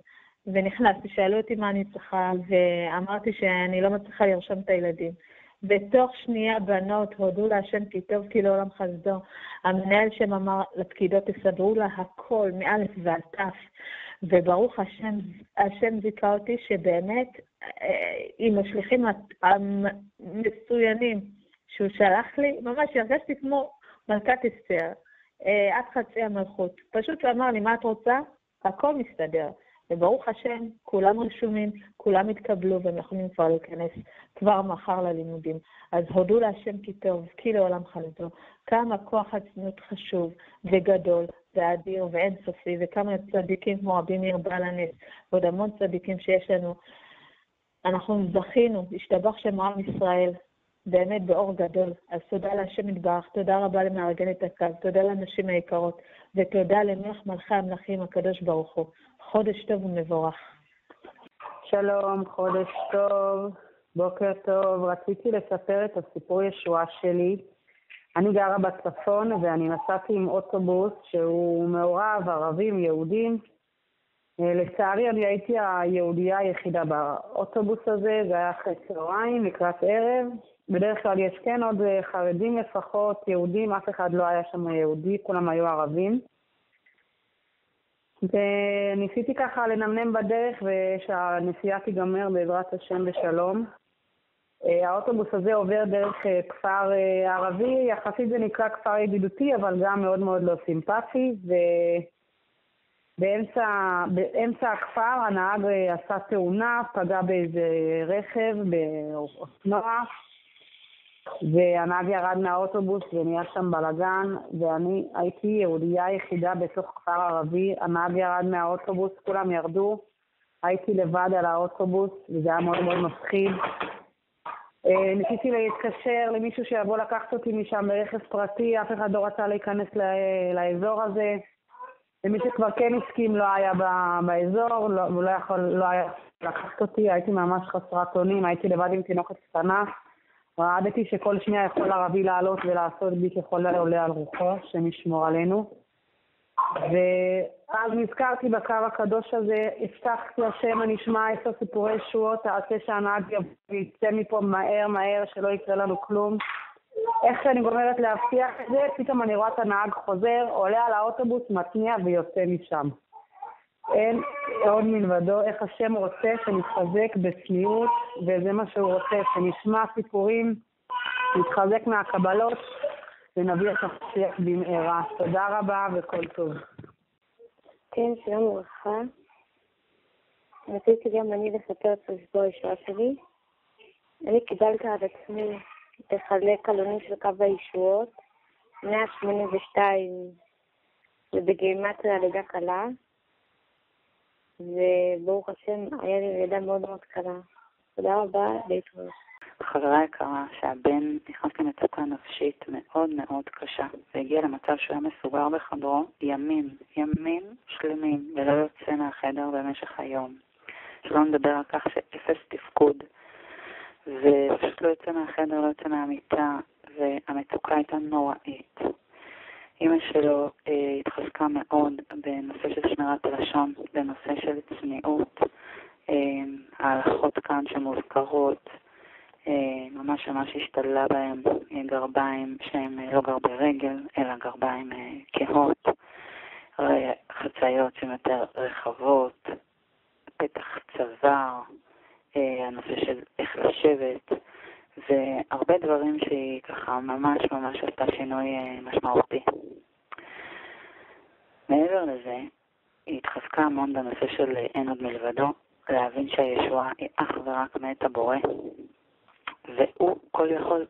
J: ונכנסתי, שאלו אותי מה אני צריכה, ואמרתי שאני לא מצליחה לרשום את הילדים. בתוך שנייה בנות הודו להשם כי טוב כי לעולם חסדו. המנהל שם אמר לפקידות, תסדרו לה הכל, מאלף ועד תף. וברוך השם זיכה אותי שבאמת עם השליחים המצוינים שהוא שלח לי, ממש הרגשתי כמו מלכת אסתר, עד חצי המלכות. פשוט הוא אמר לי, מה את רוצה? הכל מסתדר. וברוך השם, כולם רשומים, כולם התקבלו, והם יכולים כבר להיכנס כבר מחר ללימודים. אז הודו להשם כי טוב, כי לעולם חסדו. כמה כוח הצניעות חשוב וגדול ואדיר ואין סופי, וכמה צדיקים כמו רבי מאיר בעל הנס, ועוד המון צדיקים שיש לנו. אנחנו זכינו, השתבח שם עם ישראל, באמת באור גדול. אז תודה להשם יתברך, תודה רבה למארגנת הקו, תודה לנשים היקרות, ותודה למלך מלכי המלכים הקדוש ברוך הוא. חודש טוב ומבורך.
S: שלום, חודש טוב, בוקר טוב. רציתי לספר את הסיפור ישועה שלי. אני גרה בצפון ואני נסעתי עם אוטובוס שהוא מעורב ערבים יהודים. לצערי אני הייתי היהודייה היחידה באוטובוס הזה, זה היה אחרי צהריים לקראת ערב. בדרך כלל יש כן עוד חרדים לפחות, יהודים, אף אחד לא היה שם יהודי, כולם היו ערבים. וניסיתי ככה לנמנם בדרך ושהנסיעה תיגמר בעזרת השם בשלום. האוטובוס הזה עובר דרך כפר ערבי, יחסית זה נקרא כפר ידידותי, אבל גם מאוד מאוד לא סימפטי, ובאמצע הכפר הנהג עשה תאונה, פגע באיזה רכב, באופנוע, והנהג ירד מהאוטובוס ונהיה שם בלגן, ואני הייתי יהודייה היחידה בתוך כפר ערבי. הנהג ירד מהאוטובוס, כולם ירדו, הייתי לבד על האוטובוס, וזה היה מאוד מאוד מפחיד. ניסיתי להתקשר למישהו שיבוא לקחת אותי משם ברכב פרטי, אף אחד לא רצה להיכנס לאזור הזה. ומי שכבר כן הסכים לא היה באזור, הוא לא היה לקחת אותי, הייתי ממש חסרת אונים, הייתי לבד עם תינוקת קטנה. רעדתי שכל שנייה יכול ערבי לעלות ולעשות בי ככל העולה על רוחו, שנשמור עלינו. ואז נזכרתי בקו הקדוש הזה, הבטחתי השם הנשמע 10 סיפורי ישועות, תעשה שהנהג יצא מפה מהר, שלא יקרה לנו כלום. איך שאני גומרת להבטיח את זה, פתאום אני רואה את הנהג חוזר, עולה על האוטובוס, מתניע ויוצא משם. אין עוד מלבדו, איך השם רוצה שנתחזק בצניעות, וזה מה שהוא רוצה, שנשמע סיפורים, נתחזק מהקבלות, ונביא את הפשיח במהרה. תודה רבה וכל טוב.
L: כן, שלום וברכה. רציתי גם אני לספר את סיפור הישועה שלי. אני קיבלתי על עצמי לחלק עלונים של קו הישועות, 182, ובגימטריה לידה קלה. וברוך השם, היה לי לידה מאוד מאוד קלה. תודה רבה, להתראות.
T: חברה יקרה, שהבן נכנס למצוקה נפשית מאוד מאוד קשה, והגיע למצב שהוא היה מסוגר בחדרו ימים שלמים, ולא יוצא מהחדר במשך היום. שלא נדבר על כך שאפס תפקוד, ופשוט לא יוצא מהחדר, לא יוצא מהמיטה, והמצוקה הייתה נוראית. אמא שלו התחזקה מאוד בנושא של שמירת הלשון, בנושא של צניעות, ההלכות כאן שמוזכרות, ממש השתללה בהם גרביים שהם לא גרבי רגל, אלא גרביים כהות, משאיות שהן יותר רחבות, פתח צוואר, הנושא של איך לשבת, והרבה דברים שהיא ככה ממש עשתה שינוי משמעותי. מעבר לזה, היא התחזקה המון בנושא של אין עוד מלבדו, להבין שהישועה היא אך ורק מאת הבורא, והוא כל יכול.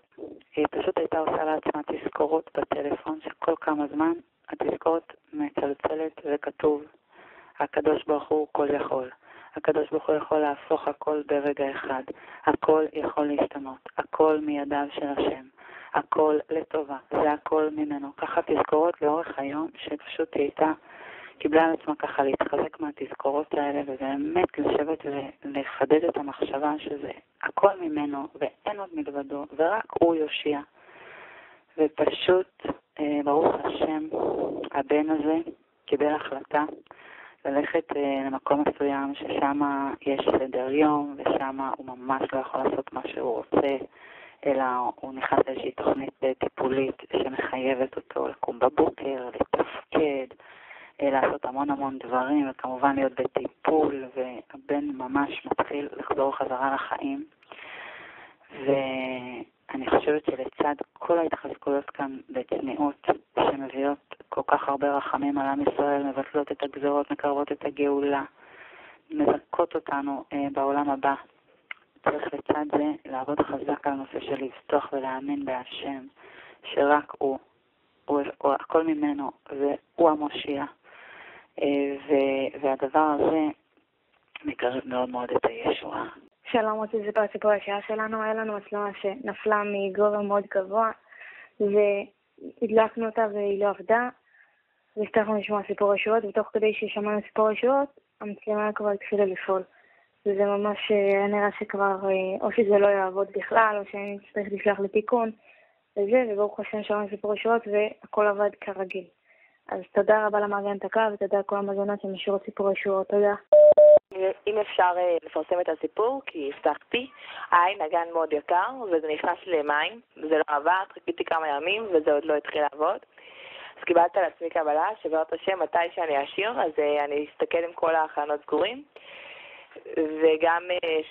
T: היא פשוט הייתה עושה לעצמה תזכורות בטלפון שכל כמה זמן התזכורת מצלצלת וכתוב, הקדוש ברוך הוא כל יכול. הקדוש ברוך הוא יכול להפוך הכל ברגע אחד. הכל יכול להשתנות. הכל מידיו של השם. הכל לטובה. זה הכל ממנו. ככה תזכורות לאורך היום שפשוט היא הייתה, קיבלה על עצמה ככה להתחזק מהתזכורות האלה ובאמת לשבת ולחדד את המחשבה שזה הכל ממנו ואין עוד מלבדו ורק הוא יושיע. ופשוט ברוך השם הבן הזה קיבל החלטה ללכת למקום מסוים ששם יש סדר יום ושם הוא ממש לא יכול לעשות מה שהוא רוצה, אלא הוא נכנס לאיזושהי תוכנית טיפולית שמחייבת אותו לקום בבוקר, לתפקד, לעשות המון דברים וכמובן להיות בטיפול, והבן ממש מתחיל לחזור חזרה לחיים. ואני חושבת שלצד כל ההתחזקויות כאן בצניעות שמביאות כל כך הרבה רחמים על עם ישראל, מבטלות את הגזרות, מקרבות את הגאולה, מזכות אותנו בעולם הבא. צריך לצד זה לעבוד חזק על הנושא של לפתוח ולהאמין בהשם, שרק הוא הכל ממנו והוא המושיע. והדבר הזה מקרב מאוד את הישועה.
L: שלום, רוצים לספר את סיפור הישועה שלנו. היה לנו מצלמה שנפלה מגובה מאוד גבוה והדלקנו אותה והיא לא עבדה, והצטרכנו לשמוע סיפור הישועות, ותוך כדי ששמענו סיפור הישועות המצלמה כבר התחילה לפעול, וזה ממש היה נראה שכבר או שזה לא יעבוד בכלל או שאני צריך לשלוח לתיקון וזה, וברוך השם שמענו סיפור הישועות והכל עבד כרגיל. אז תודה רבה למארגן הקו ותודה לכל המזונות שמשאירות סיפור הישועות. תודה.
U: אם אפשר לפרסם את הסיפור, כי הבטחתי, נגן מאוד יקר וזה נכנס למים וזה לא עבד, חיכיתי כמה ימים וזה עוד לא התחיל לעבוד. אז קיבלת על עצמי קבלה שבעזרת השם מתי שאני אשיר, אז אני אסתכל עם כל החלונות סגורים, וגם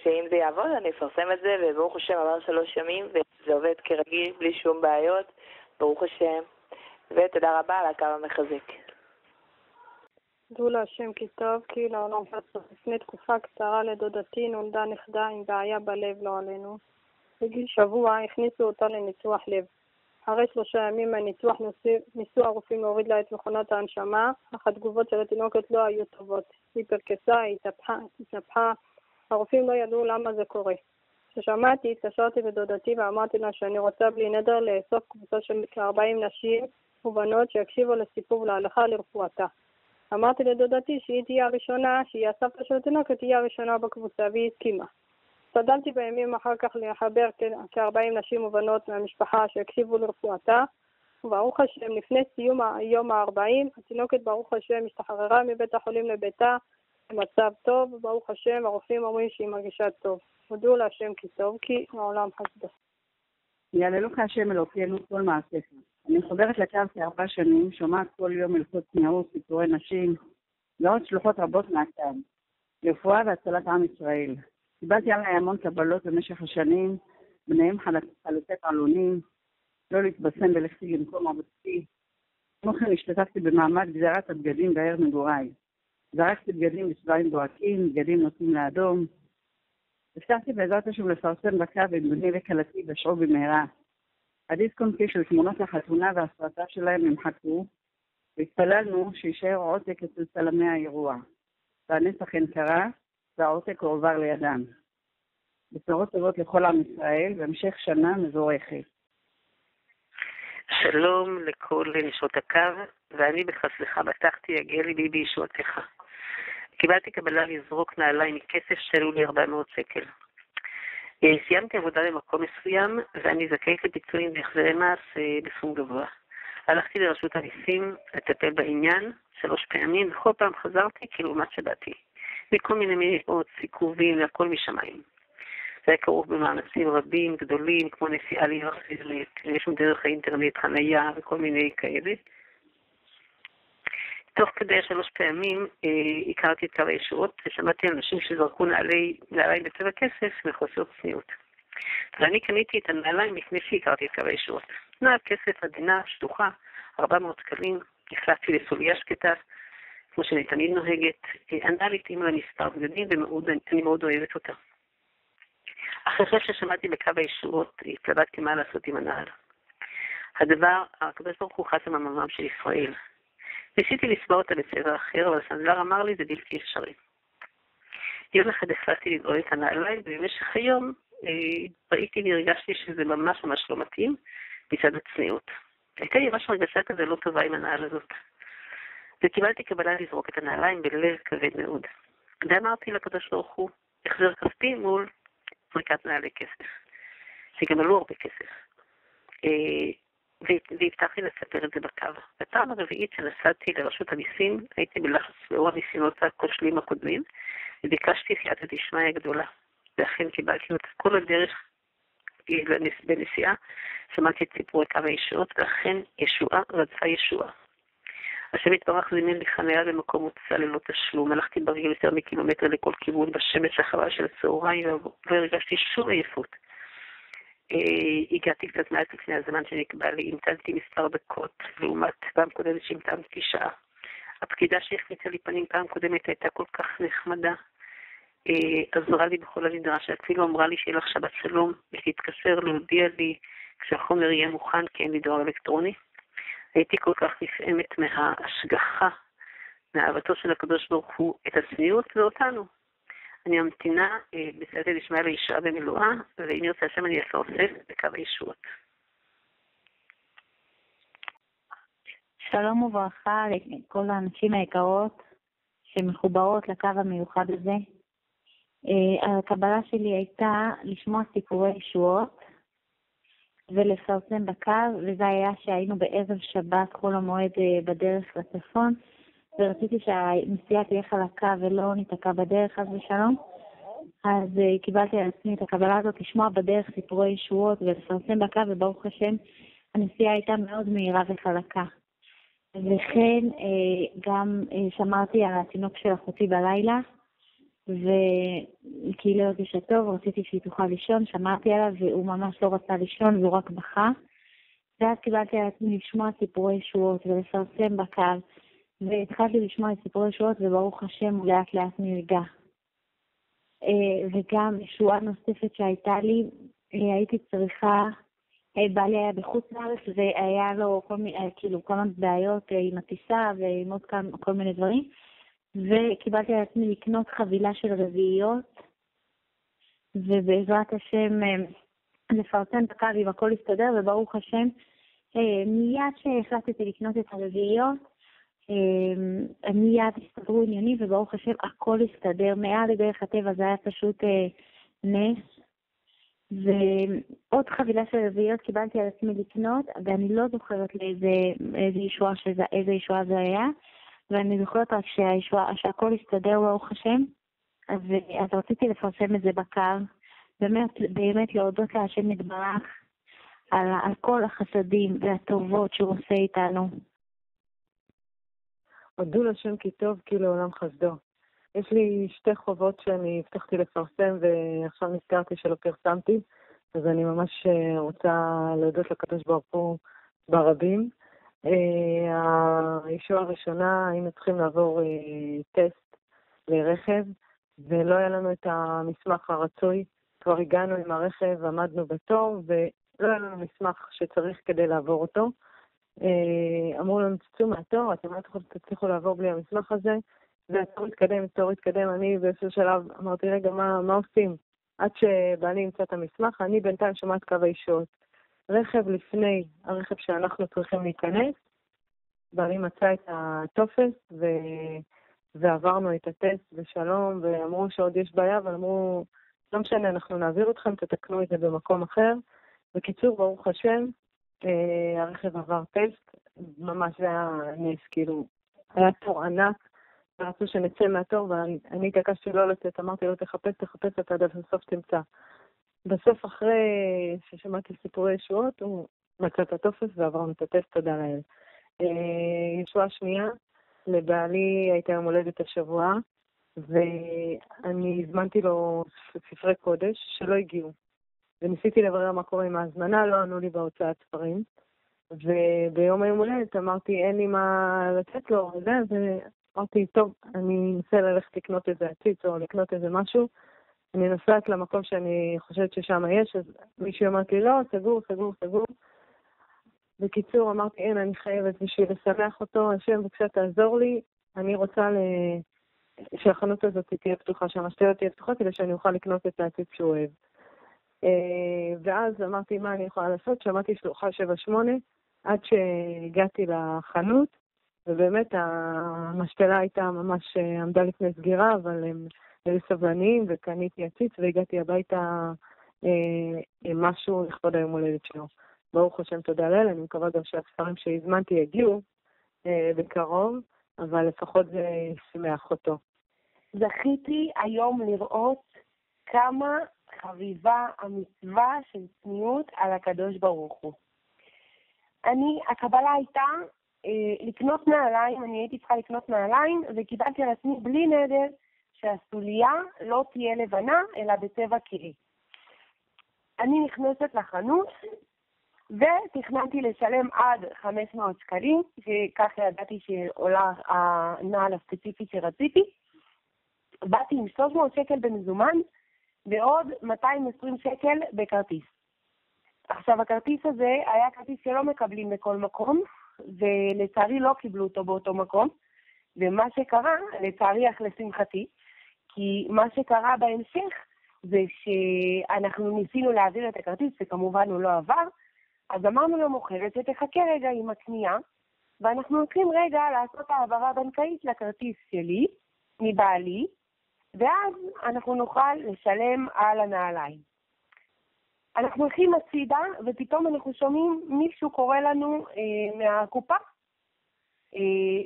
U: שאם זה יעבוד אני אפרסם את זה, וברוך השם עבר 3 ימים וזה עובד כרגיל בלי שום בעיות, ברוך השם, ותודה רבה על הקו המחזק.
V: דעו להשם כי טוב, כי לעולם חסר. לפני תקופה קצרה לדודתי נולדה נכדה עם בעיה בלב, לא עלינו. בגיל שבוע הכניסו אותה לניתוח לב. אחרי 3 ימים מהניתוח ניסו הרופאים להוריד לה את מכונת ההנשמה, אך התגובות של התינוקת לא היו טובות. היא פרקסה, היא התנפחה. הרופאים לא ידעו למה זה קורה. כששמעתי, התקשרתי לדודתי ואמרתי לה שאני רוצה בלי נדר לאסוף קבוצה של כ-40 נשים ובנות שיקשיבו לסיפור ולהלכה לרפואתה. אמרתי לדודתי שהיא תהיה הראשונה, שהיא הסבתא של התינוקת, תהיה הראשונה בקבוצה, והיא הסכימה. השתדלתי בימים אחר כך לחבר כ-40 נשים ובנות מהמשפחה שהקשיבו לרפואתה, וברוך השם, לפני סיום היום ה-40, התינוקת ברוך השם השתחררה מבית החולים לביתה במצב טוב, וברוך השם, הרופאים אומרים שהיא מרגישה טוב. הודו להשם כי טוב, כי העולם חסדו.
W: יעללוך השם אלוקינו כל מעשיך. אני חוברת לקו כ4 שנים, שומעת כל יום הלכות צניעות, סיפורי נשים, ועוד שלוחות רבות מהקו, רפואה והצלת עם ישראל. קיבלתי עליי המון קבלות במשך השנים, ביניהם חלוקת עלונים, לא להתבשם ולכתי למקום עבודתי. כמו כן השתתפתי במעמד גזירת הבגדים בעיר מגוריי. זרקתי בגדים בצבעים בוהקים, בגדים נוטים לאדום. הבטחתי בעזרת השם לפרסם בקו עם בני וכלתי בשעו במהרה. הדיסק-און-קי של תמונות החתונה והסרטה שלהם נמחקו, והתפללנו שישאר עותק אצל צלמי האירוע. והנס אכן קרה, והעותק הועבר לידם. בשורות טובות לכל עם ישראל, והמשך שנה מבורכת.
X: שלום לכל נשות הקו, ואני בחסדך בטחתי יגיע ליבי בישועתך. קיבלתי קבלה לזרוק נעליי מכסף שעלו לי 400 שקל. סיימתי עבודה במקום מסוים, ואני זכאית לפיצויים והחזרי מס בסכום גבוה. הלכתי לרשות המיסים לטפל בעניין 3 פעמים, וכל פעם חזרתי כלעומת שבאתי. מכל מיני מאות סיכובים והכל משמיים. זה היה כרוך במאמצים רבים, גדולים, כמו נסיעה לירחילת, יש דרך האינטרנט, חנייה וכל מיני כאלה. תוך כדי 3 פעמים הכרתי את קו הישועות, ושמעתי אנשים שזרקו נעליים בצבע כסף מחוסר צניעות. ואני קניתי את הנעליים לפני שהכרתי את קו הישועות. נעל כסף עדינה, שטוחה, 400 שקלים, החלפתי לסוליה שקטה, כמו שאני תמיד נוהגת. הנעל התאים למספר בגדים, ואני מאוד אוהבת אותה. אחרי ששמעתי בקו הישועות, התלבטתי מה לעשות עם הנעל. הקדוש ברוך הוא חתם הממם של ישראל. ניסיתי לסבור אותה בצבע אחר, אבל הסנדלר אמר לי, זה בלתי אפשרי. יום אחד החלטתי לדאול את הנעליים, ובמשך היום ראיתי והרגשתי שזה ממש ממש לא מתאים מצד הצניעות. הייתה לי ממש הרגשה כזה לא טובה עם הנעל הזאת. וקיבלתי קבלה לזרוק את הנעליים בלב כבד מאוד. ואמרתי לקדוש ברוך הוא, החזר כספי מול זריקת נעלי כסף. שגם עלו הרבה כסף. והבטחתי לספר את זה בקו. בפעם הרביעית שנסעתי לרשות המיסים, הייתי בלחץ לאור הניסיונות הכושלים הקודמים, וביקשתי סייעתא דשמיא גדולה. ואכן קיבלתי אותה כל הדרך בנסיעה, שמעתי את סיפורי קו הישועות, ואכן ישועה רדפה ישועה. השם יתברך זימן לי חניה במקום מוצא ללא תשלום, הלכתי ברגל יותר מקילומטר לכל כיוון בשמש החמה של הצהריים, לא הרגשתי שום עייפות. הגעתי קצת מעט לפני הזמן שנקבע לי, המתנתי מספר דקות, לעומת פעם קודמת שהמתנתי שעה. הפקידה שהחליצה לי פנים פעם קודמת הייתה כל כך נחמדה, עזרה לי בכל הנדרש, אפילו אמרה לי שיהיה לך שבת שלום, ותתקשר להודיע לי כשהחומר יהיה מוכן, כי אין לי דואר אלקטרוני. הייתי כל כך נפעמת מההשגחה, מאהבתו של הקדוש ברוך הוא את הצניעות ואותנו. אני ממתינה בסייעתא דשמיא לישועה במילואה, ואם ירצה השם אני אפרסם בקו הישועות.
A: שלום וברכה לכל האנשים היקרות שמחוברות לקו המיוחד הזה. הקבלה שלי הייתה לשמוע סיפורי ישועות ולפרסם בקו, וזה היה שהיינו בערב שבת כל המועד בדרך לצפון, ורציתי שהנסיעה תהיה חלקה ולא ניתקע בדרך חס ושלום. אז קיבלתי על עצמי את הקבלה הזאת לשמוע בדרך סיפורי ישועות ולפרסם בקו, וברוך השם הנסיעה הייתה מאוד מהירה וחלקה. וכן גם שמרתי על התינוק של אחותי בלילה, וכי לא הרגישה טוב, רציתי שהיא תוכל לישון, שמרתי עליו והוא ממש לא רצה לישון והוא רק בכה. ואז קיבלתי על עצמי לשמוע סיפורי ישועות ולפרסם בקו, והתחלתי לשמוע את סיפורי ישועות, וברוך השם הוא לאט לאט נרגע. וגם ישועה נוספת שהייתה לי, הייתי צריכה, בעלי היה בחוץ לארץ והיה לו כל מיני בעיות עם הטיסה ועם עוד כל מיני דברים, וקיבלתי על עצמי לקנות חבילה של רביעיות, ובעזרת השם לפרסם בקו אם הכל יסתדר, וברוך השם מיד שהחלטתי לקנות את הרביעיות, מיד הסתדרו עניינים, וברוך השם הכל הסתדר מעל לדרך הטבע, זה היה פשוט נס. ועוד חבילה של רביעיות קיבלתי על עצמי לקנות, ואני לא זוכרת איזה ישועה זה היה, ואני זוכרת רק שהכל הסתדר ברוך השם, אז רציתי לפרסם את זה בקו, באמת להודות להשם יתברך על כל החסדים והטובות שהוא עושה איתנו.
C: הודו לשם כי טוב כי לעולם חסדו. יש לי 2 חובות שאני הבטחתי לפרסם ועכשיו נזכרתי שלא פרסמתי, אז אני ממש רוצה להודות לקדוש ברוך הוא ברבים. הישועה הראשונה, היינו צריכים לעבור טסט לרכב, ולא היה לנו את המסמך הרצוי. כבר הגענו עם הרכב, עמדנו בתור, ולא היה לנו מסמך שצריך כדי לעבור אותו. אמרו לנו, תצאו מהתור, אתם לא תצליחו לעבור בלי המסמך הזה, והתור התקדם. אני באיזשהו שלב אמרתי, רגע, מה עושים? עד שבעלי ימצא את המסמך, אני בינתיים שומעת קו הישועות. רכב לפני הרכב שאנחנו צריכים להיכנס, בעלי מצא את הטופס ועברנו את הטסט בשלום, ואמרו שעוד יש בעיה, אבל אמרו, לא משנה, אנחנו נעביר אתכם, תתקנו את זה במקום אחר. בקיצור, ברוך השם, הרכב עבר טסט, ממש זה היה נס, היה תור ענק, ורצו שנצא מהתור, ואני התעקשתי לא לצאת, אמרתי לו, תחפש, אתה עד הסוף תמצא. בסוף אחרי ששמעתי סיפורי ישועות, הוא מצא את הטופס ועברנו את הטסט, תודה לאל. ישועה שנייה, לבעלי הייתה יום הולדת השבוע, ואני הזמנתי לו ספרי קודש שלא הגיעו. וניסיתי לברר מה קורה עם ההזמנה, לא ענו לי בהוצאת ספרים. וביום היום הולדת אמרתי, אין לי מה לתת לו, ואמרתי, טוב, אני אנסה ללכת לקנות איזה עציץ או לקנות איזה משהו. אני נוסעת למקום שאני חושבת ששם יש, אז מישהו אמרתי לי, לא, סגור, סגור, סגור. בקיצור, אמרתי, אין, אני חייבת בשביל לשמח אותו, השם בבקשה תעזור לי, אני רוצה שהחנות הזאת תהיה פתוחה, שהמשתיות תהיה פתוחה, כדי שאני אוכל לקנות את העציץ שהוא אוהב. ואז אמרתי, מה אני יכולה לעשות? שמעתי שלוחה 7-8, עד שהגעתי לחנות, ובאמת המשתלה הייתה ממש עמדה לפני סגירה, אבל הם היו סבלניים, וקניתי עציץ, והגעתי הביתה עם משהו לכבוד היום הולדת שלו. ברוך השם, תודה לאל, אני מקווה גם שהספרים שהזמנתי יגיעו בקרוב, אבל לפחות זה שמח אותו.
D: זכיתי היום לראות כמה חביבה המצווה של צניעות על הקדוש ברוך הוא. הקבלה הייתה לקנות נעליים, אני הייתי צריכה לקנות נעליים, וקיבלתי על עצמי בלי נדר שהסוליה לא תהיה לבנה, אלא בצבע קרי. אני נכנסת לחנות, ותכננתי לשלם עד 500 שקלים, שכך ידעתי שעולה הנעל הספציפית שרציתי. באתי עם 300 שקל במזומן, ועוד 220 שקל בכרטיס. עכשיו, הכרטיס הזה היה כרטיס שלא מקבלים בכל מקום, ולצערי לא קיבלו אותו באותו מקום, ומה שקרה, לצערי אך לשמחתי, כי מה שקרה בהמשך, זה שאנחנו ניסינו להעביר את הכרטיס, וכמובן הוא לא עבר, אז אמרנו למוכרת שתחכה רגע עם הקנייה, ואנחנו הולכים רגע לעשות העברה בנקאית לכרטיס שלי, מבעלי, ואז אנחנו נוכל לשלם על הנעליים. אנחנו הולכים הצידה, ופתאום אנחנו שומעים מישהו קורא לנו מהקופה,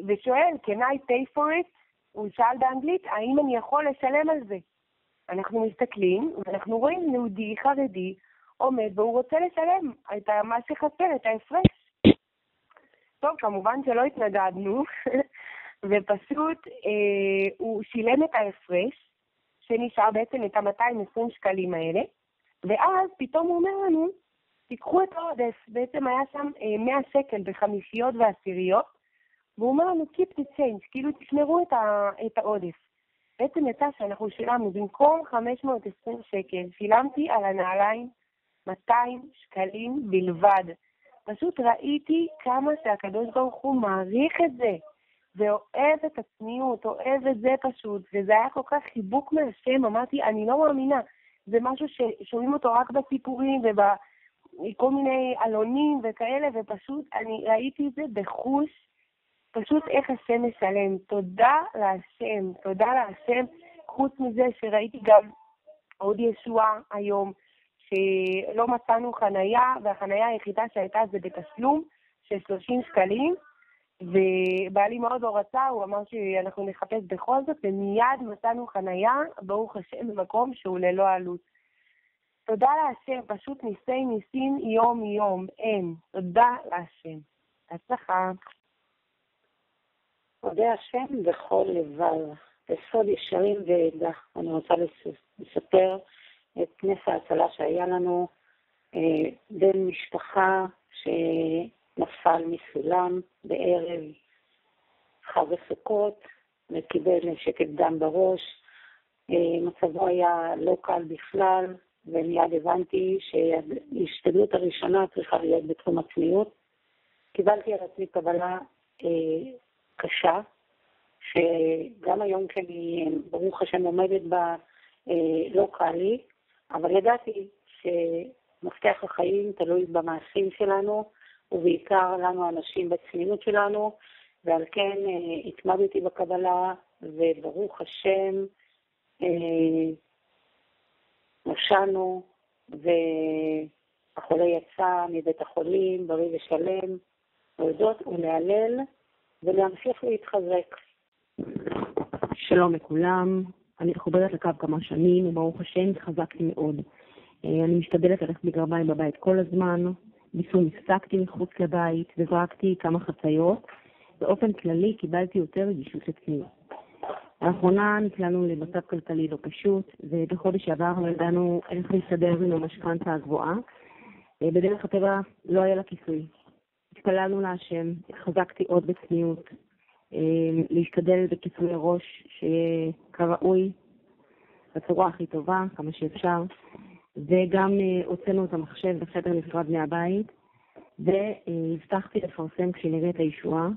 D: ושואל, can I pay for it? הוא שאל באנגלית, האם אני יכול לשלם על זה? אנחנו מסתכלים, ואנחנו רואים יהודי חרדי, עומד והוא רוצה לשלם את מה שחסר, את ההפרש. טוב, כמובן שלא התנגדנו, ופשוט הוא שילם את ההפרש, שנשאר בעצם את ה-220 שקלים האלה, ואז פתאום הוא אומר לנו, תיקחו את העודף, בעצם היה שם 100 שקל בחמישיות ועשיריות, והוא אומר לנו, keep the change, כאילו תשמרו את העודף. בעצם יצא שאנחנו שילמנו, במקום 520 שקל, שילמתי על הנעליים 200 שקלים בלבד. פשוט ראיתי כמה שהקדוש ברוך הוא מעריך את זה, ואוהב את הצניעות, אוהב את זה פשוט, וזה היה כל כך חיבוק מהשם, אמרתי, אני לא מאמינה, זה משהו ששומעים אותו רק בסיפורים ובכל מיני אלונים וכאלה, ופשוט אני ראיתי את זה בחוש, פשוט איך השם משלם. תודה להשם, תודה להשם. חוץ מזה שראיתי גם עוד ישועה היום, שלא מצאנו חנייה, והחנייה היחידה שהייתה זה בתשלום של 30 שקלים, ובעלי מאוד לא רצה, הוא אמר שאנחנו נחפש בכל זאת, ומיד מצאנו חנייה, ברוך השם, במקום שהוא ללא עלות. תודה להשם, פשוט ניסי ניסים יום יום, אין. תודה להשם. הצלחה.
H: מודה השם בכל לבב, בסוד ישרים ועדה. אני רוצה לספר את נס ההצלה שהיה לנו, בן משפחה שנפל מסולם בערב חג הסוכות וקיבל שקט דם בראש. מצבו היה לא קל בכלל, ומיד הבנתי שההשתדלות הראשונה צריכה להיות בתחום הצניעות. קיבלתי על עצמי קבלה קשה, שגם היום כשאני ברוך השם עומדת בה לא קל לי, אבל ידעתי שמפתח החיים תלוי במעשים שלנו, ובעיקר לנו אנשים בצניעות שלנו, ועל כן התמדתי בקבלה, וברוך השם נושענו, והחולה יצא מבית החולים בריא ושלם, להודות ולהלל ולהמשיך להתחזק.
E: שלום לכולם, אני מחוברת לקו כמה שנים, וברוך השם התחזקתי מאוד. אני משתדלת ללכת בגרביים בבית כל הזמן, ביסום הפסקתי מחוץ לבית וזרקתי כמה חציות, באופן כללי קיבלתי יותר רגישות לצניעות. לאחרונה נקלענו למצב כלכלי לא פשוט, ובחודש שעבר לא ידענו איך להסתדר עם המשכנתה הגבוהה. בדרך הטבע לא היה לה כיסוי. התפללנו להשם, חזקתי עוד בצניעות, להשתדל בכיסוי הראש שיהיה כראוי, בצורה הכי טובה, כמה שאפשר, וגם הוצאנו את המחשב בחדר נפרד מהבית, והבטחתי לפרסם כשנראה את הישועה.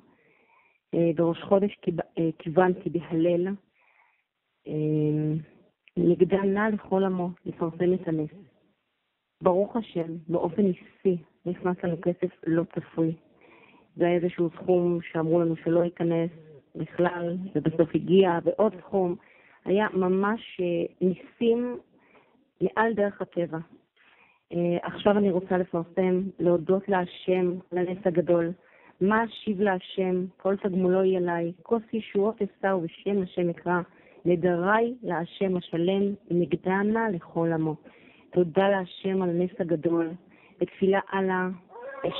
E: בראש חודש כיוונתי בהלל, נגדע נע לכל עמו לפרסם את הנס. ברוך השם, באופן ניסי נכנס לנו כסף לא צפוי. זה היה איזשהו סכום שאמרו לנו שלא ייכנס בכלל, ובסוף הגיע, ועוד סכום. היה ממש ניסים מעל דרך הטבע. עכשיו אני רוצה לפרסם, להודות להשם, לנס הגדול. מה אשיב להשם, כל תגמולו יהיה אליי, כוס ישועות אשא ובשם השם אקרא, נדרי להשם השלם, נגדנה לכל עמו. תודה להשם על הנס הגדול, בתפילה עלה,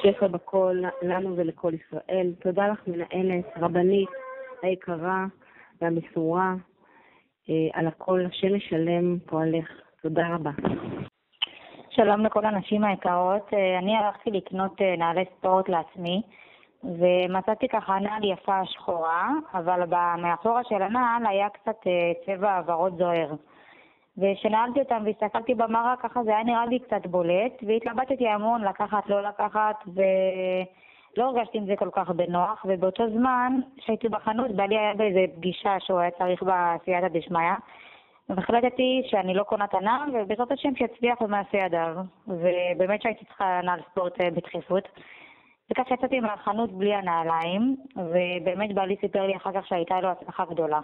E: שפע בכל לנו ולכל ישראל. תודה לך מנהלת, רבנית, היקרה והמסורה, על הכל השם משלם פועלך. תודה רבה.
J: שלום לכל הנשים היקרות. אני הלכתי לקנות נעלי ספורט לעצמי, ומצאתי ככה נעל יפה שחורה, אבל מאחורה של הנעל היה קצת צבע ורוד זוהר. ושנעלתי אותם והסתכלתי במראה, ככה זה היה נראה לי קצת בולט, והתלבטתי המון לקחת, לא לקחת, ולא הרגשתי עם זה כל כך בנוח. ובאותו זמן שהייתי בחנות, בעלי היה באיזו פגישה שהוא היה צריך בסייעתא דשמיא, והחלטתי שאני לא קונה את הנעל, ובעזרת השם שיצליח במעשה ידיו. ובאמת שהייתי צריכה נעל ספורט בדחיפות. וכך יצאתי מהחנות בלי הנעליים, ובאמת בעלי סיפר לי אחר כך שהייתה לו הצלחה גדולה,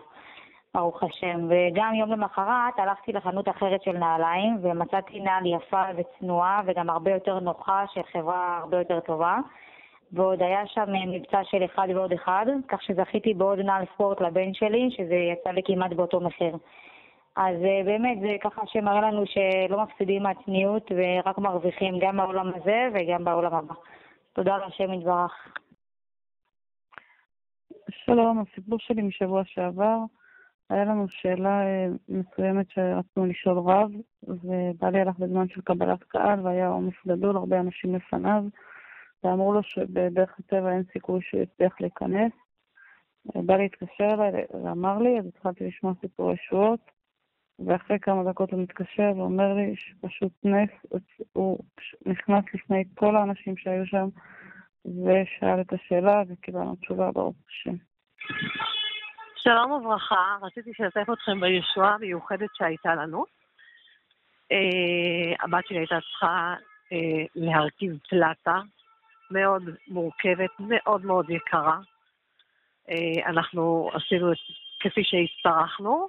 J: ברוך השם. וגם יום למחרת הלכתי לחנות אחרת של נעליים, ומצאתי נעל יפה וצנועה, וגם הרבה יותר נוחה, של חברה הרבה יותר טובה. ועוד היה שם מבצע של 1 ועוד 1, כך שזכיתי בעוד נעל ספורט לבן שלי, שזה יצא לי כמעט באותו מחיר. אז באמת זה ככה שמראה לנו שלא מפסידים מהצניעות, ורק מרוויחים גם בעולם הזה וגם בעולם הבא. תודה להשם יתברך.
W: שלום, הסיפור שלי משבוע שעבר, היה לנו שאלה מסוימת שרצינו לשאול רב, ובעלי הלך בזמן של קבלת קהל, והיה עומס גדול, הרבה אנשים לפניו, ואמרו לו שבדרך הטבע אין סיכוי שהוא יצליח להיכנס. בעלי התקשר אליי ואמר לי, אז התחלתי לשמוע סיפורי ישועות, ואחרי כמה דקות הוא מתקשר ואומר לי שפשוט נס, הוא נכנס לפני כל האנשים שהיו שם ושאל את השאלה וקיבלנו תשובה ברוך השם.
M: שלום וברכה, רציתי לשתף אתכם בישועה המיוחדת שהייתה לנו. הבת שלי הייתה צריכה להרכיב פלטה מאוד מורכבת, מאוד מאוד יקרה. אנחנו עשינו כפי שהצטרכנו,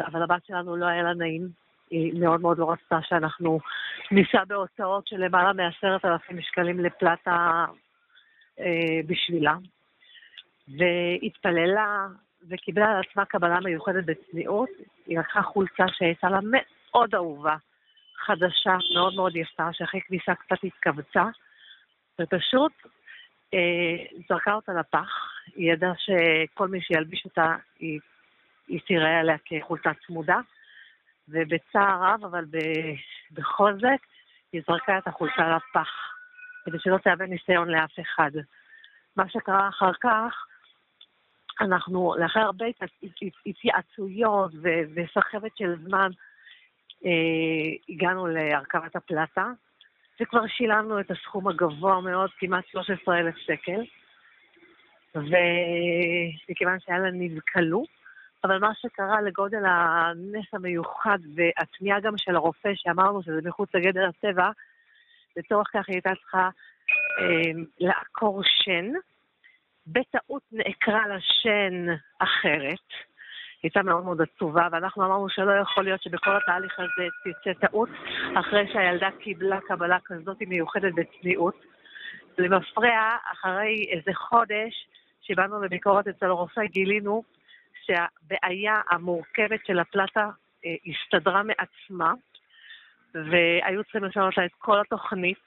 M: אבל הבת שלנו לא היה לה נעים, היא מאוד מאוד לא רצתה שאנחנו ניסע בהוצאות של למעלה מ10,000 שקלים לפלטה בשבילה, והתפללה וקיבלה על עצמה קבלה מיוחדת בצניעות. היא לקחה חולצה שהייתה לה מאוד אהובה, חדשה, מאוד מאוד יפה, שאחרי כניסה קצת התכווצה, ופשוט זרקה אותה לפח. היא ידעה שכל מי שילביש אותה היא תראה עליה כחולצה צמודה, ובצער רב, אבל בחוזק, היא זרקה את החולצה לפח, כדי שלא תהווה ניסיון לאף אחד. מה שקרה אחר כך, אנחנו לאחר הרבה התייעצויות וסחבת של זמן, הגענו להרכבת הפלטה, וכבר שילמנו את הסכום הגבוה מאוד, כמעט 13,000 שקל, וכיוון שהיה לה נבקלו, אבל מה שקרה לגודל הנס המיוחד והתמיעה גם של הרופא שאמרנו שזה מחוץ לגדר הטבע, לצורך כך היא הייתה צריכה לעקור שן, בטעות נעקרה לה שן אחרת, היא הייתה מאוד מאוד עצובה, ואנחנו אמרנו שלא יכול להיות שבכל התהליך הזה תצא טעות, אחרי שהילדה קיבלה קבלה כזאת מיוחדת בצניעות. למפרע, אחרי איזה חודש שבאנו לביקורת אצל הרופא, גילינו שהבעיה המורכבת של הפלטה הסתדרה מעצמה, והיו צריכים לשנות לה את כל התוכנית,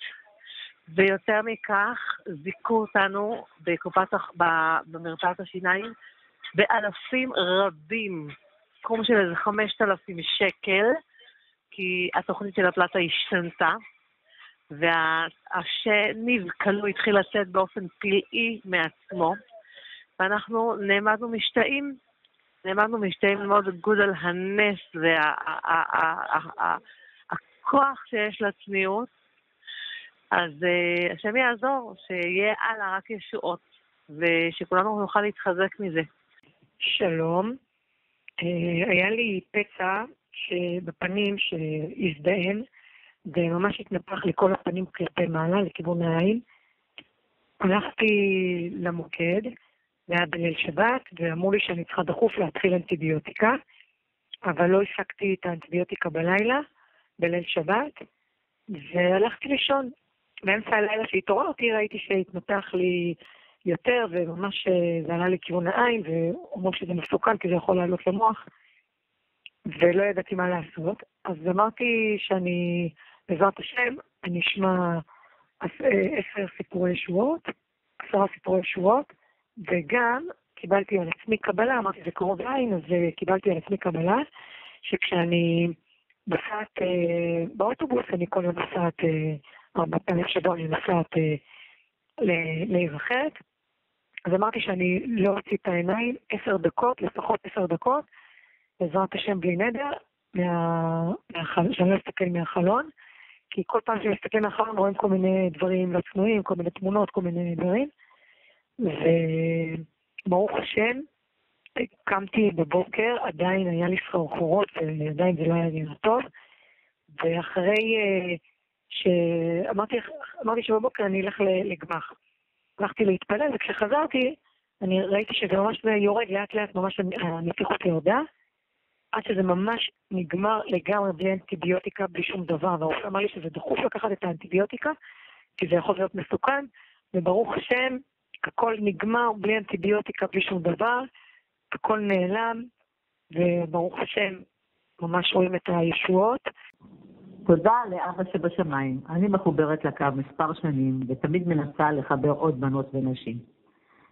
M: ויותר מכך, זיכו אותנו במרפאת השיניים באלפים רבים, סכום של איזה 5,000 שקל, כי התוכנית של הפלטה השתנתה, והשניב כלוא התחיל לצאת באופן פלאי מעצמו, ואנחנו נעמדנו משתאים ללמוד גודל הנס והכוח שיש לצניעות. אז השם יעזור, שיהיה הלאה רק ישועות, ושכולנו נוכל להתחזק מזה.
F: שלום, היה לי פצע בפנים שהזדהן, וממש התנפח לכל הפנים כלפי מעלה, לכיוון העין. הלכתי למוקד, זה היה בליל שבת, ואמרו לי שאני צריכה דחוף להתחיל אנטיביוטיקה, אבל לא הפסקתי את האנטיביוטיקה בלילה, בליל שבת, והלכתי לישון. באמצע הלילה שהתעוררתי, ראיתי שהתנתח לי יותר, וממש זה עלה לכיוון העין, ואומרים שזה מסוכן, כי זה יכול לעלות למוח, ולא ידעתי מה לעשות. אז אמרתי שאני, בעזרת השם, אני אשמע 10 סיפורי ישועות, וגם קיבלתי על עצמי קבלה, אמרתי זה קרוב לעין, אז קיבלתי על עצמי קבלה, שכשאני נוסעת באוטובוס, אני כל יום נוסעת 4 פעמים שבוע, אני נוסעת לעיר אחרת, אז אמרתי שאני לא אוציא את העיניים 10 דקות, לפחות 10 דקות, בעזרת השם בלי נדר, שאני לא אסתכל מהחלון, כי כל פעם שאני אסתכל מהחלון רואים כל מיני דברים לא צנועים, כל מיני תמונות, כל מיני דברים, וברוך השם, קמתי בבוקר, עדיין היה לי סחרחורות, ועדיין זה לא היה נראה טוב, ואחרי אמרתי שבבוקר אני אלך לגמח. הלכתי להתפלל, וכשחזרתי, אני ראיתי שזה ממש יורד לאט לאט, ממש הנפיחות יורדה, עד שזה ממש נגמר לגמרי בלי אנטיביוטיקה, בלי שום דבר, והרופא אמר לי שזה דחוף לקחת את האנטיביוטיקה, כי זה יכול להיות מסוכן, וברוך השם, הכל נגמר בלי אנטיביוטיקה, בלי שום דבר, הכל נעלם, וברוך השם, ממש רואים את הישועות.
G: תודה לאבא שבשמיים. אני מחוברת לקו מספר שנים, ותמיד מנסה לחבר עוד בנות ונשים.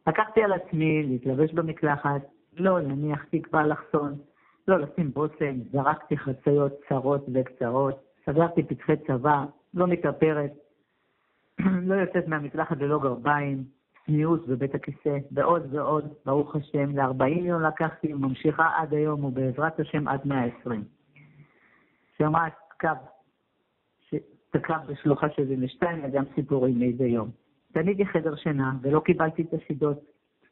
G: לקחתי על עצמי להתלבש במקלחת, לא להניח תקווה אלכסון, לא לשים בושם, זרקתי חציות צרות וקצרות, סגרתי פתחי צבא, לא מתאפרת, לא יוצאת מהמקלחת ללא גרביים, צניעות בבית הכיסא, ועוד ועוד, ברוך השם, ל40 יום לקחתי וממשיכה עד היום, ובעזרת השם עד 120. שמעת קו, תקרב בשלוחה 72, וגם סיפורים מאיזה יום. קניתי חדר שינה, ולא קיבלתי את השידות,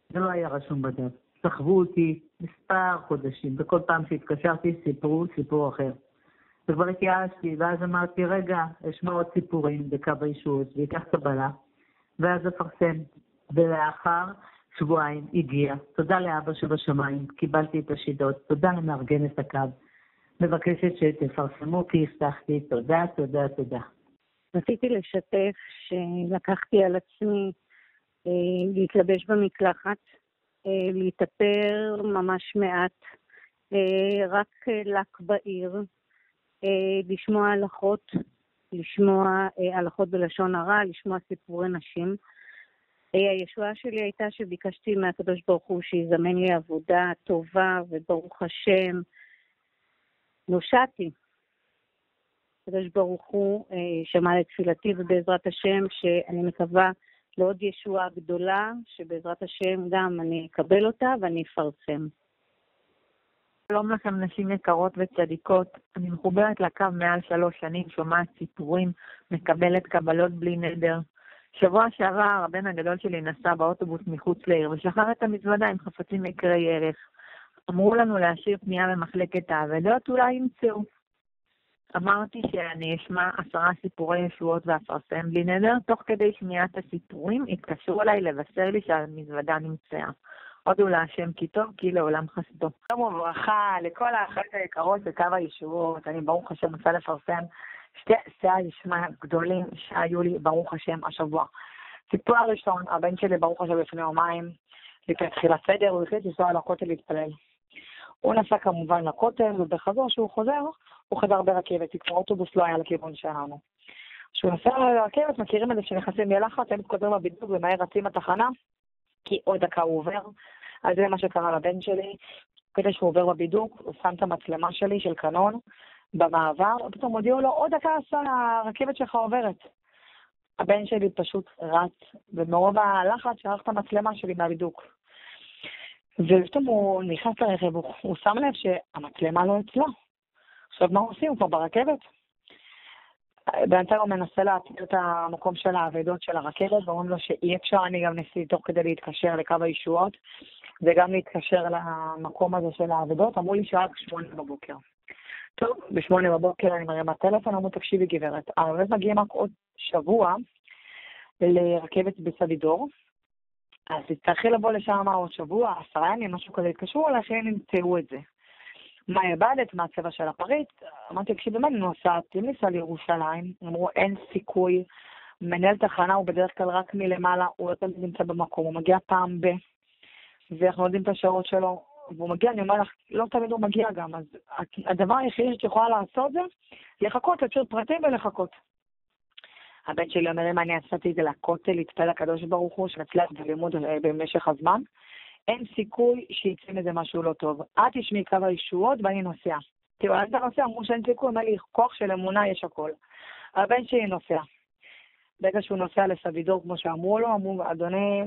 G: זה לא היה רשום בדף. סחבו אותי מספר חודשים, וכל פעם שהתקשרתי סיפרו סיפור אחר. וכבר התייאשתי, ואז אמרתי, רגע, אשמע עוד סיפורים בקו הישועות, ויקח קבלה, ואז אפרסם. ולאחר שבועיים הגיע. תודה לאבא שבשמיים, קיבלתי את השידות, תודה למארגן את הקו. מבקשת שתפרסמו כי הבטחתי, תודה, תודה, תודה.
B: רציתי לשתף שלקחתי על עצמי להתלבש במקלחת, להתאפר ממש מעט, רק לק בעיר, לשמוע הלכות בלשון הרע, לשמוע סיפורי נשים. הישועה שלי הייתה שביקשתי מהקדוש ברוך הוא שיזמן לי עבודה טובה, וברוך השם נושעתי. הקדוש ברוך הוא שמע לתפילתי, ובעזרת השם שאני מקווה לעוד ישועה גדולה, שבעזרת השם גם אני אקבל אותה ואני אפרסם.
I: שלום לכם נשים יקרות וצדיקות, אני מחוברת לקו מעל 3 שנים, שומעת סיפורים, מקבלת קבלות בלי נדר. שבוע שעבר הבן הגדול שלי נסע באוטובוס מחוץ לעיר ושחרר את המזוודה עם חפצים יקרי ערך. אמרו לנו להשאיר פנייה במחלקת האבדות, אולי ימצאו. אמרתי שאני אשמע 10 סיפורי ישועות ואפרסם בלי נדר, תוך כדי שמיעת הסיפורים התקשרו אליי לבשר לי שהמזוודה נמצאה. הודו להשם כי טוב, כי לעולם חסדו.
K: שלום וברכה לכל האחיות היקרות בקו הישועות, אני ברוך השם רוצה לפרסם 2 סיי ישמע גדולים שהיו לי ברוך השם השבוע. סיפור הראשון, הבן שלי ברוך השם לפני יומיים, לפני תחילת סדר, הוא החליט לנסוע לכותל להתפלל. הוא נסע כמובן לכותל, ובחזור שהוא חוזר, הוא חזר ברכבת, כי האוטובוס לא היה לכיוון שלנו. כשהוא נוסע לרכבת, מכירים את זה שנכנסים בלחץ, הם מתקודרים בבידוק ומהר רצים לתחנה, כי עוד דקה הוא עובר. אז זה מה שקרה לבן שלי. כדי שהוא עובר בבידוק, הוא שם את המצלמה שלי של קנון במעבר, ופתאום הודיעו לו, עוד דקה הרכבת שלך עוברת. הבן שלי פשוט רץ, ומרוב הלחץ שערך את המצלמה שלי מהבידוק. ופתאום הוא נכנס לרכב, הוא שם לב שהמצלמה לא אצלו. עכשיו מה עושים? הוא כבר ברכבת. בינתיים הוא מנסה להתיר את המקום של העבודות של הרכבת, ואומרים לו שאי אפשר, אני גם ניסיתי תוך כדי להתקשר לקו הישועות, וגם להתקשר למקום הזה של העבודות, אמרו לי שרק 8 בבוקר. טוב, ב8 בבוקר אני מרים הטלפון, אמרו תקשיבי גברת, אבל מגיעים רק עוד שבוע לרכבת בסבידור, אז תצטרכי לבוא לשם עוד שבוע, 10 ימים, משהו כזה, התקשרו אליי שהם נמצאו את זה. מה הבדת, מה הצבע של הפריט? אמרתי, תקשיבי, מה אני נוסעת? אם ניסה לירושלים, אמרו, אין סיכוי, מנהל תחנה הוא בדרך כלל רק מלמעלה, הוא יותר נמצא במקום, הוא מגיע פעם ואנחנו יודעים את השעות שלו, והוא מגיע, אני אומר לך, לא תמיד הוא מגיע גם, אז הדבר היחידי שאת יכולה לעשות זה, לחכות, להשאיר פרטים ולחכות. הבן שלי אומר, אם אני עשיתי את זה לכותל, להתפלל לקדוש ברוך הוא, שנצליח בלימוד במשך הזמן, אין סיכוי שיצא מזה משהו לא טוב. את תשמעי קו הישועות ואני נוסע. תראו, אז אתה נוסע, אמרו שאין סיכוי, אומר לי, כוח של אמונה יש הכל. הבן שלי נוסע. ברגע שהוא נוסע לסבידור, כמו שאמרו לו, אמרו, אדוני,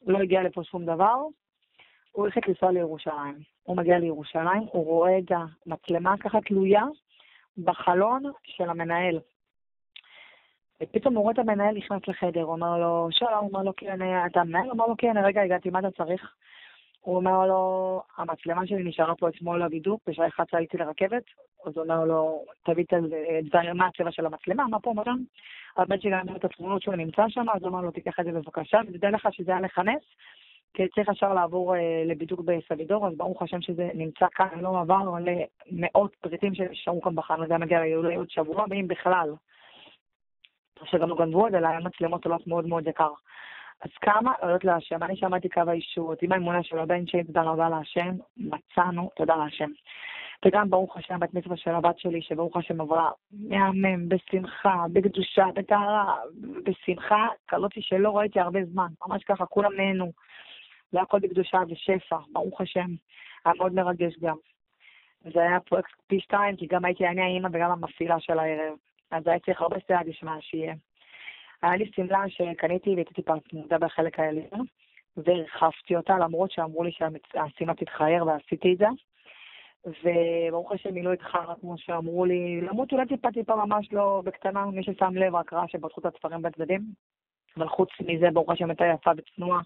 K: לא הגיע לפה שום דבר, הוא הולך לנסוע לירושלים. הוא מגיע לירושלים, הוא רואה את המצלמה ככה תלויה בחלון של המנהל. ופתאום הוא רואה את המנהל נכנס לחדר, הוא אומר לו, שלום, הוא אומר לו, כן, אתה מנהל? הוא אומר לו, כן, רגע, הגעתי, מה אתה צריך? הוא אומר לו, המצלמה שלי נשארה פה אתמול לבידוק, בשעה 11 הייתי לרכבת, אז הוא אומר לו, תביא את מה הצבע של המצלמה, מה פה, מה שם? הבן שלי גם את התמונות שהוא נמצא שם, אז הוא אומר לו, תיקח את זה בבקשה, ותדע לך שזה היה לכנס, כי צריך ישר לעבור לבידוק בסבידור, אז ברוך השם שזה נמצא כאן, לא עבר למאות פריטים שנשארו כאן בחנות, זה מגיע לעוד שבוע, ואם בכלל, שגם לא גנבו את זה, היה מצלמות עולות מאוד מאוד יקר. אז כמה עולות להשם, אני שמעתי קו הישועות, עם האמונה של הבן שלי, תודה רבה להשם, מצאנו, תודה להשם. וגם ברוך השם, בת מצווה של הבת שלי, שברוך השם עברה מהמם, בשמחה, בקדושה, בטהרה, בשמחה, קלותי שלא ראיתי הרבה זמן, ממש ככה, כולם נהנו. זה הכל בקדושה ושפע, ברוך השם, היה מאוד מרגש גם. זה היה פרויקט פי 2, כי גם הייתי אני האמא וגם המפעילה של הערב. אז היה צריך הרבה סייג לשמה שיהיה. היה לי סמלה שקניתי והייתי טיפה צמודה בחלק העליון, והרחפתי אותה, למרות שאמרו לי שהסימה תתחייר ועשיתי את זה. וברוך השם מילאו את חרה, כמו שאמרו לי, למרות אולי טיפה ממש לא בקטנה, מי ששם לב רק ראה שבטחו את הספרים בצדדים. אבל חוץ מזה, ברוך השם הייתה יפה וצנועה.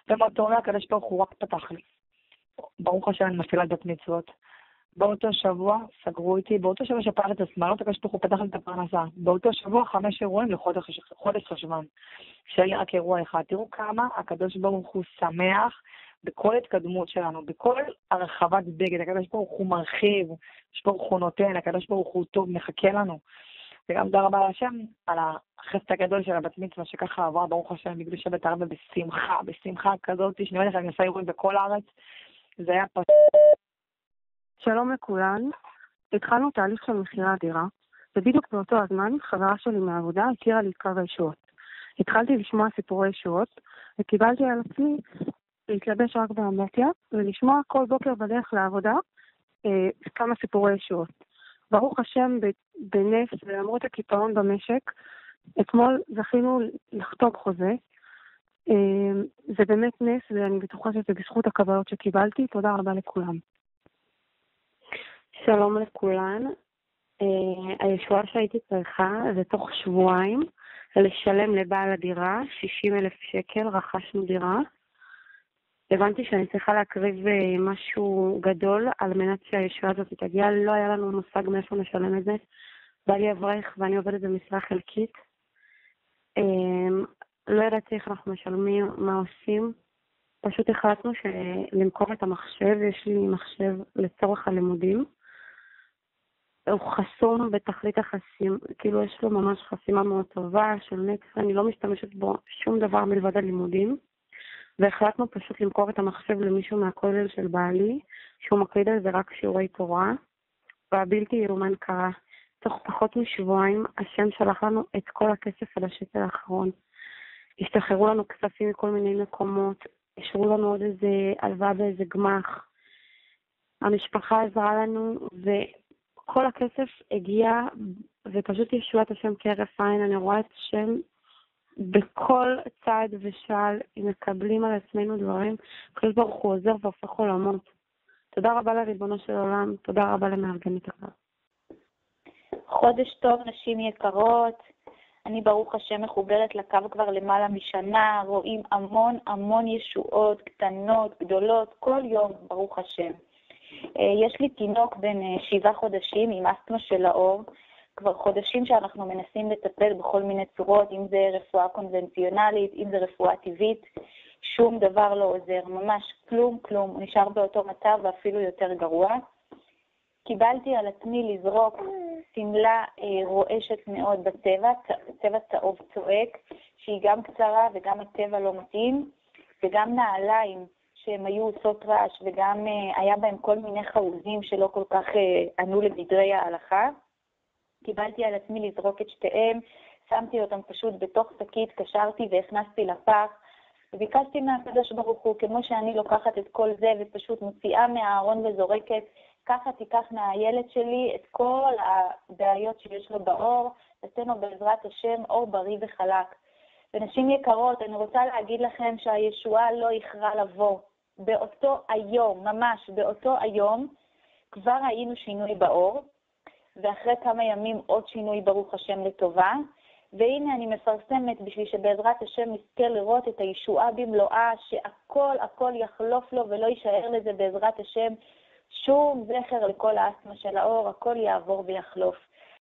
K: ומאותו רגע הקדוש ברוך הוא רק פתח לי. ברוך השם אני מפעילה בת מצוות. באותו שבוע סגרו איתי, באותו שבוע שפעלת השמאלות, הקדוש ברוך הוא פתח לי את הפרנסה. באותו שבוע 5 אירועים לחודש חשבון. שהיה רק אירוע אחד. תראו כמה הקדוש ברוך הוא שמח בכל התקדמות שלנו, בכל הרחבת בגד. הקדוש ברוך הוא מרחיב, הקדוש ברוך הוא נותן, הקדוש ברוך הוא טוב, מחכה לנו. וגם תודה רבה להשם על החסד הגדול של הבת מצווה שככה עברה, ברוך השם, בקדושה בית הרבה בשמחה כזאת, שאני יודעת, אני עושה אירועים בכל הארץ. זה היה פשוט.
N: שלום לכולן, התחלנו תהליך של מחירה דירה, ובדיוק באותו הזמן חברה שלי מהעבודה הכירה לי את קו הישועות. התחלתי לשמוע סיפורי ישועות, וקיבלתי על עצמי להתלבש רק באמבטיה, ולשמוע כל בוקר בדרך לעבודה כמה סיפורי ישועות. ברוך השם בנס, ולמרות הקיפאון במשק, אתמול זכינו לחתום חוזה. זה באמת נס, ואני בטוחה שזה בזכות הקבלות שקיבלתי. תודה רבה לכולם.
E: שלום לכולן. הישועה שהייתי צריכה זה תוך שבועיים לשלם לבעל הדירה 60,000 שקל, רכשנו דירה. הבנתי שאני צריכה להקריב משהו גדול על מנת שהישועה הזאת תגיע. לא היה לנו מושג מאיפה נשלם את זה. בא לי אברך ואני עובדת במשרה חלקית. לא ידעתי איך אנחנו משלמים, מה עושים. פשוט החלטנו למכור את המחשב, יש לי מחשב לצורך הלימודים. הוא חסום בתכלית החסים, כאילו יש לו ממש חסימה מאוד טובה של נקס, אני לא משתמשת בו שום דבר מלבד הלימודים. והחלטנו פשוט למכור את המחשב למישהו מהכולל של בעלי, שהוא מקליד על זה רק שיעורי תורה, והבלתי יאומן קרה.
N: תוך פחות משבועיים השם שלח לנו את כל הכסף על השקל האחרון. השתחררו לנו כספים מכל מיני מקומות, השארו לנו עוד איזה הלוואה באיזה גמח. המשפחה עזרה לנו וכל הכסף הגיע ופשוט ישועת השם כהרף עין. אני רואה את השם בכל צעד ושעל, אם מקבלים על עצמנו דברים, הקדוש ברוך הוא עוזר והופך עולמות. תודה רבה לריבונו של עולם, תודה רבה למארגנת הקו.
J: חודש טוב נשים יקרות, אני ברוך השם מחוברת לקו כבר למעלה משנה, רואים המון ישועות קטנות, גדולות, כל יום ברוך השם. יש לי תינוק בן 7 חודשים עם אסתמה של האור, כבר חודשים שאנחנו מנסים לטפל בכל מיני צורות, אם זה רפואה קונבנציונלית, אם זה רפואה טבעית, שום דבר לא עוזר, ממש כלום, הוא נשאר באותו מצב ואפילו יותר גרוע. קיבלתי על עצמי לזרוק סמלה רועשת מאוד בצבע, צבע צהוב צועק, שהיא גם קצרה וגם הצבע לא מתאים, וגם נעליים שהן היו עושות רעש וגם היה בהם כל מיני חרוזים שלא כל כך ענו לגדרי ההלכה. קיבלתי על עצמי לזרוק את שתיהם, שמתי אותם פשוט בתוך שקית, קשרתי והכנסתי לפח, וביקשתי מהקדוש ברוך הוא, כמו שאני לוקחת את כל זה ופשוט מוציאה מהארון וזורקת, ככה תיקח מהילד שלי את כל הבעיות שיש לו באור, תתנו בעזרת השם אור בריא וחלק. ונשים יקרות, אני רוצה להגיד לכם שהישועה לא איחרה לבוא. באותו היום, ממש באותו היום, כבר ראינו שינוי באור, ואחרי כמה ימים עוד שינוי ברוך השם לטובה, והנה אני מפרסמת בשביל שבעזרת השם נזכה לראות את הישועה במלואה, שהכל יחלוף לו ולא יישאר לזה בעזרת השם שום זכר לכל האסתמה של האור, הכל יעבור ויחלוף.